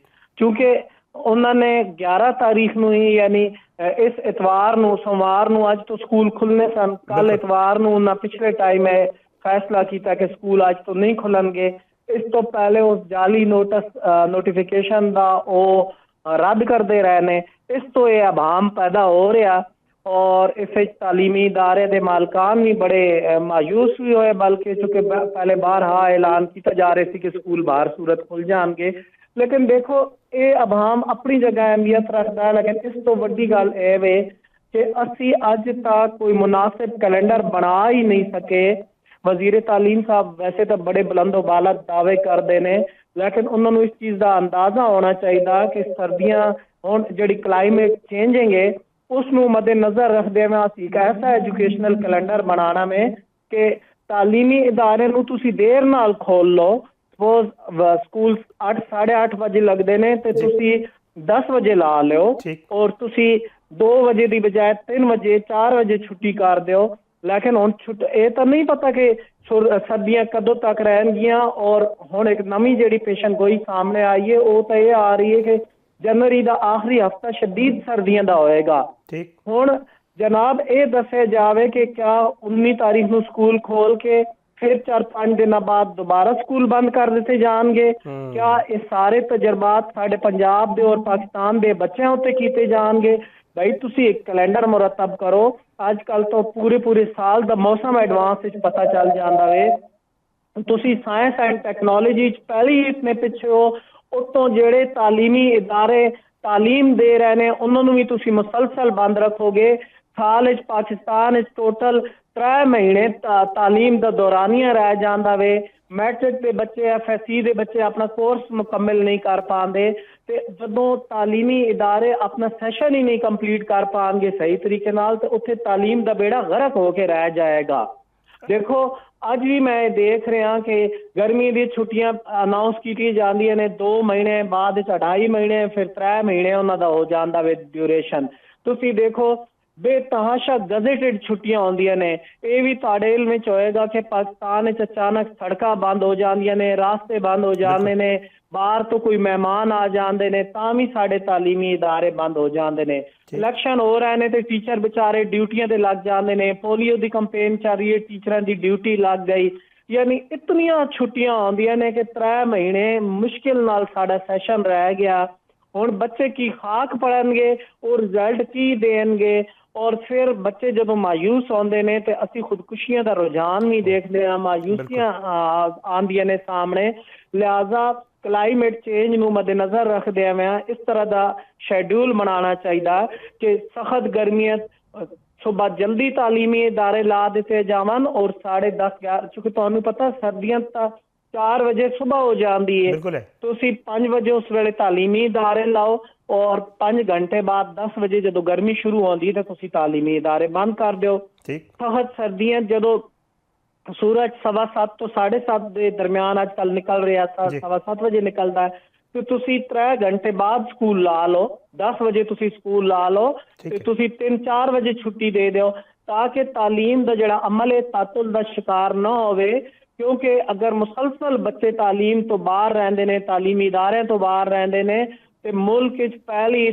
क्योंकि उन्होंने 11 तारीख को ही यानी इस इतवार को सोमवार को अज तो स्कूल खुलने सन, कल इतवार को उन्होंने पिछले टाइम है फैसला किया कि स्कूल अज तो नहीं खुलनगे। इस तो पहले उस जाली नोटिफिकेशन का वो रद्द करते रहे ने। इस तो ये अभाम पैदा हो रहा और इस तालीमी इदारे के मालकान भी बड़े मायूस भी होए, बल्कि चूंकि पहले बारहा ऐलान किया जा रहे थे कि स्कूल बाहर सूरत खुल जाएंगे। लेकिन देखो ये अभाम अपनी जगह अहमियत रखता है, लेकिन इस तो वड्डी गल ये वे कि असी अज तक कोई मुनासिब कैलेंडर बना ही नहीं सके। वजीर तालीम साहब वैसे तो बड़े बुलंदोबाला दावे करते हैं, लेकिन उन्होंने इस चीज़ का अंदाज़ा होना चाहिए कि सर्दियाँ हुण जिहड़ी क्लाइमेट चेंजिंग है उसनूं मद्देनज़र रखते हुए असीं एक ऐसा एजुकेशनल कैलेंडर बनाना में कि तालीमी इदारे नूं तुसीं देर नाल खोल लो। सपोज स्कूल 8 साढ़े 8 बजे लगते हैं तो तुसीं 10 बजे ला लो और तुसीं 2 बजे की बजाय 3 बजे 4 बजे छुट्टी कर दो। लेकिन हुण ये तो नहीं पता कि सर्दियाँ कदों तक रहनगियां और हुण एक नवीं जिहड़ी पेशन गोई सामने आई है वो तो ये आ रही है कि जनवरी का आखिरी हफ्ता शदीद सर्दियों का होएगा। हुण जनाब ये दस्या जावे कि क्या 19 तारीख को स्कूल खोल के फिर 4-5 दिन बाद दोबारा स्कूल बंद कर दिते जाएंगे? क्या ये सारे तजर्बात साडे पंजाब दे और पाकिस्तान दे बच्चों उत्ते कीते जाएंगे? भाई तुसी एक कैलेंडर मुरतब करो। अजकल तो पूरे साल का मौसम एडवांस पता चल जाता वे। तुसी साइंस एंड टैक्नोलॉजी पहले ही इतने पिछे हो, उत्तों जेड़े तालीमी इदारे तालीम दे रहे हैं उन्होंने भी तुसी मुसलसल बंद रखोगे। साल पाकिस्तान टोटल 3 महीने तालीम का दौरानिया रह जाता वे। ਮੈਟ੍ਰਿਕ ਦੇ ਬੱਚੇ FSC ਦੇ ਬੱਚੇ ਆਪਣਾ ਕੋਰਸ ਮੁਕੰਮਲ ਨਹੀਂ ਕਰ ਪਾਉਂਦੇ ਤੇ ਜਦੋਂ ਤਾਲੀਮੀ ਇਦਾਰੇ ਆਪਣਾ ਸੈਸ਼ਨ ਹੀ ਨਹੀਂ ਕੰਪਲੀਟ ਕਰ ਪਾਉਣਗੇ ਸਹੀ ਤਰੀਕੇ ਨਾਲ ਤੇ ਉੱਥੇ ਤਾਲੀਮ ਦਾ ਬੇੜਾ ਗਰਕ ਹੋ ਕੇ ਰਹਿ ਜਾਏਗਾ। ਦੇਖੋ ਅੱਜ ਵੀ ਮੈਂ ਦੇਖ ਰਿਹਾ ਕਿ ਗਰਮੀ ਦੀ ਛੁੱਟੀਆਂ ਅਨਾਉਂਸ ਕੀਤੀਆਂ ਜਾਂਦੀਆਂ ਨੇ 2 ਮਹੀਨੇ ਬਾਅਦ 2.5 ਮਹੀਨੇ ਫਿਰ 3 ਮਹੀਨੇ ਉਹਨਾਂ ਦਾ ਹੋ ਜਾਂਦਾ ਵਿਦ ਡਿਊਰੇਸ਼ਨ। ਤੁਸੀਂ ਦੇਖੋ ਬੇਤਹਾਸ਼ਾ ਗਜ਼ਟਡ ਛੁੱਟੀਆਂ ਆਉਂਦੀਆਂ ਨੇ। ਇਹ ਵੀ ਤੁਹਾਡੇ ਇਲਮ ਵਿੱਚ ਹੋਏਗਾ ਕਿ ਪਾਕਿਸਤਾਨ ਵਿੱਚ ਅਚਾਨਕ ਸੜਕਾਂ ਬੰਦ ਹੋ ਜਾਂਦੀਆਂ ਨੇ, ਰਾਸਤੇ ਬੰਦ ਹੋ ਜਾਂਦੇ ਨੇ, ਬਾਹਰ ਤੋਂ ਕੋਈ ਮਹਿਮਾਨ ਆ ਜਾਂਦੇ ਨੇ ਤਾਂ ਵੀ ਸਾਡੇ ਤਾਲੀਮੀ ਇਦਾਰੇ ਬੰਦ ਹੋ ਜਾਂਦੇ ਨੇ। ਇਲੈਕਸ਼ਨ ਹੋ ਰਹੇ ਨੇ ਤੇ ਟੀਚਰ ਵਿਚਾਰੇ ਡਿਊਟੀਆਂ ਤੇ ਲੱਗ ਜਾਂਦੇ ਨੇ। ਪੋਲੀਓ ਦੀ ਕੰਪੇਨ ਚੱਲ ਰਹੀ ਹੈ, ਟੀਚਰਾਂ ਦੀ ਡਿਊਟੀ ਲੱਗ ਗਈ। ਯਾਨੀ ਇਤਨੀਆਂ ਛੁੱਟੀਆਂ ਆਉਂਦੀਆਂ ਨੇ ਕਿ 3 ਮਹੀਨੇ ਮੁਸ਼ਕਿਲ ਨਾਲ ਸਾਡਾ ਸੈਸ਼ਨ ਰਹਿ ਗਿਆ। ਹੁਣ ਬੱਚੇ ਕੀ ਖਾਕ ਪੜਨਗੇ, ਉਹ ਰਿਜ਼ਲਟ ਕੀ ਦੇਣਗੇ? ਔਰ ਫਿਰ ਬੱਚੇ ਜਦੋਂ ਮਾਯੂਸ ਆਉਂਦੇ ਨੇ ਤੇ ਅਸੀਂ ਖੁਦਕੁਸ਼ੀਆਂ ਦਾ ਰੁਝਾਨ ਵੀ ਦੇਖਦੇ ਹਾਂ, ਮਾਯੂਸੀਆਂ ਆਉਂਦੀਆਂ ਨੇ ਸਾਹਮਣੇ। ਲਿਹਾਜ਼ਾ ਕਲਾਈਮੇਟ ਚੇਂਜ ਨੂੰ ਮੱਦੇਨਜ਼ਰ ਰੱਖਦਿਆਂ ਹੋਇਆਂ ਇਸ ਤਰ੍ਹਾਂ ਦਾ ਸ਼ੈਡਿਊਲ ਬਣਾਉਣਾ ਚਾਹੀਦਾ ਕਿ ਸਖਤ ਗਰਮੀਆਂ ਸੁਬਹ ਜਲਦੀ ਤਾਲੀਮੀ ਇਦਾਰੇ ਲਾ ਦਿੱਤੇ ਜਾਵਣ ਔਰ 10:30 ਕਿਉਂਕਿ ਤੁਹਾਨੂੰ ਪਤਾ ਸਰਦੀਆਂ ਤਾਂ 4 ਵਜੇ ਸੁਬਹ ਹੋ ਜਾਂਦੀ ਹੈ, ਤੁਸੀਂ 5 ਵਜੇ ਉਸ ਵੇਲੇ ਤਾਲੀਮੀ ਇਦਾਰੇ ਲਾਓ ਔਰ 5 ਘੰਟੇ ਬਾਅਦ 10 ਵਜੇ ਜਦੋਂ ਗਰਮੀ ਸ਼ੁਰੂ ਹੁੰਦੀ ਹੈ ਤਾਂ ਤੁਸੀਂ ਤਾਲੀਮੀ ਇਦਾਰੇ ਬੰਦ ਕਰ ਦਿਓ। ਸਖਤ ਸਰਦੀਆਂ ਜਦੋਂ ਸੂਰਜ 7:15 ਤੋਂ 7:30 ਦੇ ਦਰਮਿਆਨ ਅੱਜ ਕੱਲ ਨਿਕਲ ਰਿਹਾ, 7:15 ਵਜੇ ਨਿਕਲਦਾ ਹੈ ਤੇ ਤੁਸੀਂ 3 ਘੰਟੇ ਬਾਅਦ ਸਕੂਲ ਲਾ ਲਓ, 10 ਵਜੇ ਤੁਸੀਂ ਸਕੂਲ ਲਾ ਲਓ ਤੇ ਤੁਸੀਂ 3-4 ਵਜੇ ਛੁੱਟੀ ਦੇ ਦਿਓ ਤਾਂ ਕਿ ਤਾਲੀਮ ਦਾ ਜਿਹੜਾ ਅਮਲ ਹੈ ਤਾਤੁਲ ਦਾ ਸ਼ਿਕਾਰ ਨਾ ਹੋਵੇ। ਕਿਉਂਕਿ ਅਗਰ ਮੁਸਲਸਲ ਬੱਚੇ ਤਾਲੀਮ ਤੋਂ ਬਾਹਰ ਰਹਿੰਦੇ ਨੇ, ਤਾਲੀਮੀ ਇਦਾਰਿਆਂ ਤੋਂ ਬਾਹਰ ਰਹਿੰਦੇ ਨੇ ਤੇ ਮੁਲਕ ਵਿੱਚ ਪਹਿਲੀ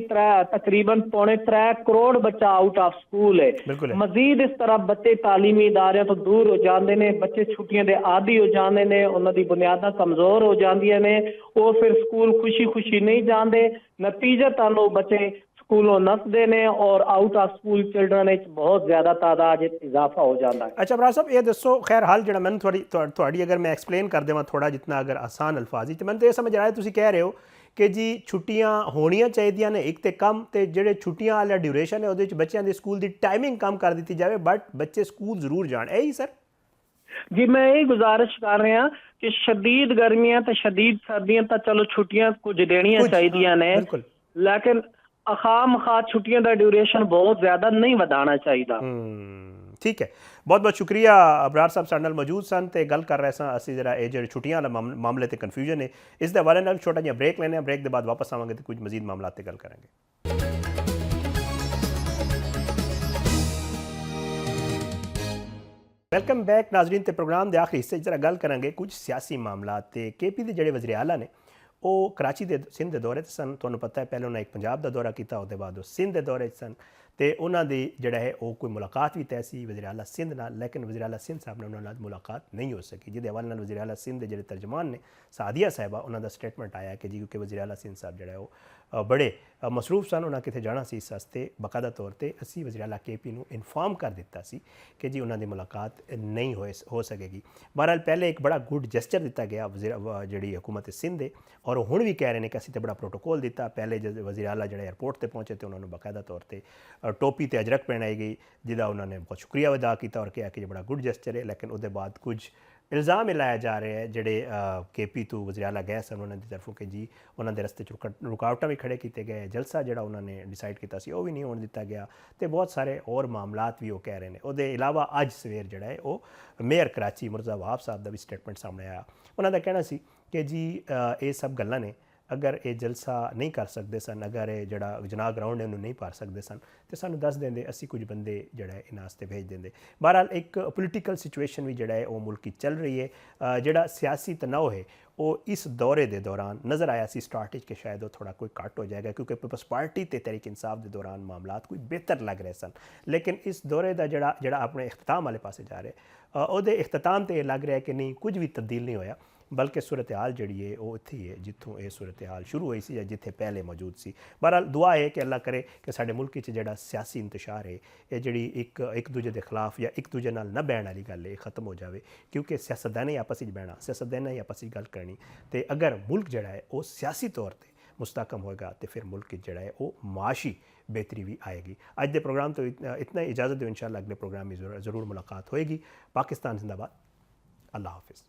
ਤਕਰੀਬਨ 3.25 ਕਰੋੜ ਬੱਚਾ ਆਊਟ ਆਫ ਸਕੂਲ ਹੈ। ਮਜ਼ੀਦ ਇਸ ਤਰ੍ਹਾਂ ਬੱਚੇ ਤਾਲੀਮੀ ਇਦਾਰਿਆਂ ਤੋਂ ਦੂਰ ਹੋ ਜਾਂਦੇ ਨੇ, ਬੱਚੇ ਛੁੱਟੀਆਂ ਦੇ ਆਦੀ ਹੋ ਜਾਂਦੇ ਨੇ, ਉਹਨਾਂ ਦੀ ਬੁਨਿਆਦਾਂ ਕਮਜ਼ੋਰ ਹੋ ਜਾਂਦੀਆਂ ਨੇ, ਉਹ ਫਿਰ ਸਕੂਲ ਖੁਸ਼ੀ ਨਹੀਂ ਜਾਂਦੇ। ਨਤੀਜਤਨ ਉਹ ਬੱਚੇ ਸਕੂਲੋਂ ਨੱਸਦੇ ਨੇ ਔਰ ਆਊਟ ਆਫ ਸਕੂਲ ਚਿਲਡਰਨ ਵਿੱਚ ਬਹੁਤ ਜ਼ਿਆਦਾ ਤਾਦਾਦ ਵਿੱਚ ਇਜ਼ਾਫਾ ਹੋ ਜਾਂਦਾ ਹੈ। ਅੱਛਾ ਬਰਾੜ ਸਾਹਿਬ, ਇਹ ਦੱਸੋ ਖੈਰ ਹਾਲ ਜਿਹੜਾ ਮੈਨੂੰ ਤੁਹਾਡੀ ਅਗਰ ਮੈਂ ਐਕਸਪਲੇਨ ਕਰ ਦੇਵਾਂ ਥੋੜਾ ਜਿਤਨਾ ਅਗਰ ਆਸਾਨ ਅਲਫਾਜ਼ ਵਿੱਚ, ਮੈਨੂੰ ਤਾਂ ਇਹ ਸਮਝ ਆ ਰਿਹਾ ਤੁਸੀਂ ਕਹਿ ਰਹੇ ਹੋ ਕਿ ਜੀ ਛੁੱਟੀਆਂ ਹੋਣੀਆਂ ਚਾਹੀਦੀਆਂ ਨੇ ਇੱਕ ਤੇ ਕਮ, ਤੇ ਜਿਹੜੇ ਛੁੱਟੀਆਂ ਵਾਲਾ ਡਿਊਰੇਸ਼ਨ ਹੈ ਉਹਦੇ ਵਿੱਚ ਬੱਚਿਆਂ ਦੀ ਸਕੂਲ ਦੀ ਟਾਈਮਿੰਗ ਕਮ ਕਰ ਦਿੱਤੀ ਜਾਵੇ ਬਟ ਬੱਚੇ ਸਕੂਲ ਜ਼ਰੂਰ ਜਾਣ। ਇਹੀ ਸਰ ਜੀ ਮੈਂ ਇਹ ਗੁਜ਼ਾਰਿਸ਼ ਕਰ ਰਿਹਾ ਕਿ ਸ਼ਦੀਦ ਗਰਮੀਆਂ ਤੇ ਸ਼ਦੀਦ ਸਰਦੀਆਂ ਤਾਂ ਚਲੋ ਛੁੱਟੀਆਂ ਕੁਝ ਦੇਣੀਆਂ ਚਾਹੀਦੀਆਂ ਨੇ, ਲੇਕਿਨ ਖਾਹ ਛੁੱਟੀਆਂ ਦਾ ਡਿਊਰੇਸ਼ਨ ਬਹੁਤ ਜ਼ਿਆਦਾ ਨਹੀਂ ਵਧਾਉਣਾ ਚਾਹੀਦਾ। ਠੀਕ ਹੈ, ਬਹੁਤ ਬਹੁਤ ਸ਼ੁਕਰੀਆ। ਅਬਰਾਰ ਸਾਹਿਬ ਸਾਡੇ ਨਾਲ ਮੌਜੂਦ ਸਨ ਤੇ ਗੱਲ ਕਰ ਰਹੇ ਸਾਂ ਅਸੀਂ ਜਿਹੜਾ ਇਹ ਜਿਹੜੇ ਛੁੱਟੀਆਂ ਵਾਲਾ ਮਾਮਲੇ ਤੇ ਕਨਫਿਊਜ਼ਨ ਹੈ ਇਸ ਦੇ ਹਵਾਲੇ ਨਾਲ ਛੋਟਾ ਜਿਹਾ ਬ੍ਰੇਕ ਲੈਣੇ ਆ। ਬ੍ਰੇਕ ਦੇ ਬਾਅਦ ਵਾਪਸ ਆਵਾਂਗੇ ਤੇ ਕੁਝ ਮਜ਼ੀਦ ਮਾਮਲਾਤ ਤੇ ਗੱਲ ਕਰਾਂਗੇ। Welcome back Nazreen. ਤੇ ਪ੍ਰੋਗਰਾਮ ਦੇ ਆਖਰੀ ਹਿੱਸੇ ਜਰਾ ਗੱਲ ਕਰਾਂਗੇ ਕੁਝ ਸਿਆਸੀ ਮਾਮਲਾਤ ਤੇ। KP ਦੇ ਜਿਹੜੇ ਵਜ਼ੀਰ ਆਲਾ ਨੇ ਉਹ ਕਰਾਚੀ ਦੇ ਸਿੰਧ ਦੇ ਦੌਰੇ 'ਤੇ ਸਨ। ਤੁਹਾਨੂੰ ਪਤਾ ਹੈ ਪਹਿਲਾਂ ਉਹਨਾਂ ਇੱਕ ਪੰਜਾਬ ਦਾ ਦੌਰਾ ਕੀਤਾ, ਉਹਦੇ ਬਾਅਦ ਉਹ ਸਿੰਧ ਦੇ ਦੌਰੇ 'ਚ ਸਨ ਤੇ ਉਹਨਾਂ ਦੀ ਜਿਹੜਾ ਹੈ ਉਹ ਕੋਈ ਮੁਲਾਕਾਤ ਵੀ ਤੈਅ ਸੀ ਵਜ਼ੀਰ ਆਲਾ ਸਿੰਧ ਨਾਲ, ਲੇਕਿਨ ਵਜ਼ੀਰ ਆਲਾ ਸਿੰਧ ਸਾਹਿਬ ਨਾਲ ਉਹਨਾਂ ਨਾਲ ਮੁਲਾਕਾਤ ਨਹੀਂ ਹੋ ਸਕੀ, ਜਿਹਦੇ ਹਵਾਲੇ ਨਾਲ ਵਜ਼ੀਰ ਆਲਾ ਸਿੰਧ ਦੇ ਜਿਹੜੇ ਤਰਜਮਾਨ ਨੇ ਸਾਦੀਆ ਸਾਹਿਬਾ, ਉਹਨਾਂ ਦਾ ਸਟੇਟਮੈਂਟ ਆਇਆ ਕਿ ਜੀ ਕਿਉਂਕਿ ਵਜ਼ੀਰ ਆਲਾ ਸਿੰਧ ਸਾਹਿਬ ਜਿਹੜਾ ਉਹ ਬੜੇ ਮਸਰੂਫ ਸਨ, ਉਹਨਾਂ ਕਿਤੇ ਜਾਣਾ ਸੀ ਇਸ ਵਾਸਤੇ ਬਕਾਇਦਾ ਤੌਰ ਤੇ ਅਸੀਂ ਵਜ਼ੀਰ ਆਲਾ KP ਨੂੰ ਇਨਫਾਰਮ ਕਰ ਦਿੱਤਾ ਸੀ ਕਿ ਜੀ ਉਹਨਾਂ ਦੀ ਮੁਲਾਕਾਤ ਨਹੀਂ ਹੋ ਸਕੇਗੀ। ਬਹਰਹਾਲ ਪਹਿਲੇ ਇੱਕ ਬੜਾ ਗੁੱਡ ਜੈਸਚਰ ਦਿੱਤਾ ਗਿਆ ਜਿਹੜੀ ਹਕੂਮਤ ਸਿੰਧ ਦੇ, ਔਰ ਉਹ ਹੁਣ ਵੀ ਕਹਿ ਰਹੇ ਨੇ ਕਿ ਅਸੀਂ ਤੇ ਬੜਾ ਪ੍ਰੋਟੋਕੋਲ ਦਿੱਤਾ। ਪਹਿਲੇ ਜਦ ਵਜ਼ੀਰ ਆਲਾ ਜਿਹੜਾ ਏਅਰਪੋਰਟ ਤੇ ਪਹੁੰਚੇ ਤੇ ਉਹਨਾਂ ਨੂੰ ਬਕਾਇਦਾ ਤੌਰ ਤੇ ਟੋਪੀ ਤੇ ਅਜਰਕ ਪਹਿਨਾਈ ਗਈ, ਜਿਹਦਾ ਉਹਨਾਂ ਨੇ ਬਹੁਤ ਸ਼ੁਕਰੀਆ ਅਦਾ ਕੀਤਾ ਔਰ ਕਿਹਾ ਕਿ ਇਹ ਬੜਾ ਗੁੱਡ ਜੈਸਚਰ ਹੈ। ਲੇਕਿਨ ਉਹਦੇ ਬਾਅਦ ਕੁਝ ਇਲਜ਼ਾਮ ਲਾਇਆ ਜਾ ਰਿਹਾ ਹੈ ਜਿਹੜੇ KP ਤੋਂ ਵਜ਼ੀਰ ਆਲਾ ਗਏ ਸਨ ਉਹਨਾਂ ਦੀ ਤਰਫੋਂ ਕਿ ਜੀ ਉਹਨਾਂ ਦੇ ਰਸਤੇ 'ਚ ਰੁਕਾਵਟਾਂ ਵੀ ਖੜੇ ਕੀਤੇ ਗਏ, ਜਲਸਾ ਜਿਹੜਾ ਉਹਨਾਂ ਨੇ ਡਿਸਾਈਡ ਕੀਤਾ ਸੀ ਉਹ ਵੀ ਨਹੀਂ ਹੋਣ ਦਿੱਤਾ ਗਿਆ ਤੇ ਬਹੁਤ ਸਾਰੇ ਹੋਰ ਮਾਮਲਾਤ ਵੀ ਉਹ ਕਹਿ ਰਹੇ ਨੇ। ਉਹਦੇ ਇਲਾਵਾ ਅੱਜ ਸਵੇਰ ਜਿਹੜਾ ਹੈ ਉਹ ਮੇਅਰ ਕਰਾਚੀ ਮਿਰਜ਼ਾ ਵਹਾਬ ਸਾਹਿਬ ਦਾ ਵੀ ਸਟੇਟਮੈਂਟ ਸਾਹਮਣੇ ਆਇਆ। ਉਹਨਾਂ ਦਾ ਕਹਿਣਾ ਸੀ ਕਿ ਜੀ ਇਹ ਸਭ ਗੱਲਾਂ ਨੇ, ਅਗਰ ਇਹ ਜਲਸਾ ਨਹੀਂ ਕਰ ਸਕਦੇ ਸਨ, ਅਗਰ ਇਹ ਜਿਹੜਾ ਜਨਾਹ ਗਰਾਊਂਡ ਹੈ ਉਹਨੂੰ ਨਹੀਂ ਭਰ ਸਕਦੇ ਸਨ ਤੇ ਸਾਨੂੰ ਦੱਸ ਦਿੰਦੇ, ਅਸੀਂ ਕੁਝ ਬੰਦੇ ਜਿਹੜਾ ਹੈ ਇਹਨਾਂ ਵਾਸਤੇ ਭੇਜ ਦਿੰਦੇ। ਬਹਰਹਾਲ ਇੱਕ ਪੋਲੀਟੀਕਲ ਸਿਚੁਏਸ਼ਨ ਵੀ ਜਿਹੜਾ ਹੈ ਉਹ ਮੁਲਕ 'ਚ ਚੱਲ ਰਹੀ ਹੈ। ਜਿਹੜਾ ਸਿਆਸੀ ਤਨਾਅ ਹੈ ਉਹ ਇਸ ਦੌਰੇ ਦੇ ਦੌਰਾਨ ਨਜ਼ਰ ਆਇਆ ਸੀ ਸਟਾਰਟ 'ਚ ਕਿ ਸ਼ਾਇਦ ਉਹ ਥੋੜਾ ਕੋਈ ਘੱਟ ਹੋ ਜਾਏਗਾ ਕਿਉਂਕਿ ਪੀਪਲਸ ਪਾਰਟੀ ਤੇ ਤਹਿਰੀਕ ਇਨਸਾਫ ਦੇ ਦੌਰਾਨ ਮਾਮਲਾਤ ਕੋਈ ਬਿਹਤਰ ਲੱਗ ਰਹੇ ਸਨ। ਲੇਕਿਨ ਇਸ ਦੌਰੇ ਦਾ ਜਿਹੜਾ ਆਪਣੇ ਇਖਤਤਾਮ ਵਾਲੇ ਪਾਸੇ ਜਾ ਰਿਹਾ ਉਹਦੇ ਇਖਤਤਾਮ ਤੇ ਇਹ ਲੱਗ ਰਿਹਾ ਕਿ ਨਹੀਂ ਕੁਝ ਵੀ ਤਬਦੀਲ ਨਹੀਂ ਹੋਇਆ, ਬਲਕਿ ਸੂਰਤ ਹਾਲ ਜਿਹੜੀ ਹੈ ਉਹ ਇੱਥੇ ਹੀ ਹੈ ਜਿੱਥੋਂ ਇਹ ਸੂਰਤ ਹਾਲ ਸ਼ੁਰੂ ਹੋਈ ਸੀ ਜਾਂ ਜਿੱਥੇ ਪਹਿਲੇ ਮੌਜੂਦ ਸੀ। ਬਹਰਹਾਲ ਦੁਆ ਹੈ ਕਿ ਅੱਲਾਹ ਕਰੇ ਕਿ ਸਾਡੇ ਮੁਲਕ 'ਚ ਜਿਹੜਾ ਸਿਆਸੀ ਇੰਤਸ਼ਾਰ ਹੈ ਇਹ ਜਿਹੜੀ ਇੱਕ ਦੂਜੇ ਦੇ ਖਿਲਾਫ ਜਾਂ ਇੱਕ ਦੂਜੇ ਨਾਲ ਨਾ ਬਹਿਣ ਵਾਲੀ ਗੱਲ ਹੈ ਖਤਮ ਹੋ ਜਾਵੇ, ਕਿਉਂਕਿ ਸਿਆਸਤਦਾਨਾਂ ਹੀ ਆਪਸ ਵਿੱਚ ਬਹਿਣਾ, ਸਿਆਸਤਦਾਨਾਂ ਹੀ ਆਪਸ ਵਿੱਚ ਗੱਲ ਕਰਨੀ ਤੇ ਅਗਰ ਮੁਲਕ ਜਿਹੜਾ ਹੈ ਉਹ ਸਿਆਸੀ ਤੌਰ ਤੇ ਮੁਸਤਹਕਮ ਹੋਏਗਾ ਤੇ ਫਿਰ ਮੁਲਕ ਜਿਹੜਾ ਹੈ ਉਹ ਮਾਸ਼ੀ बेहतरी भी आएगी। आज के प्रोग्राम तो इतना इजाज़त दो, इंशाअल्लाह अगले प्रोग्राम में ज़रूर मुलाकात होएगी। पाकिस्तान जिंदाबाद। अल्लाह हाफिज़।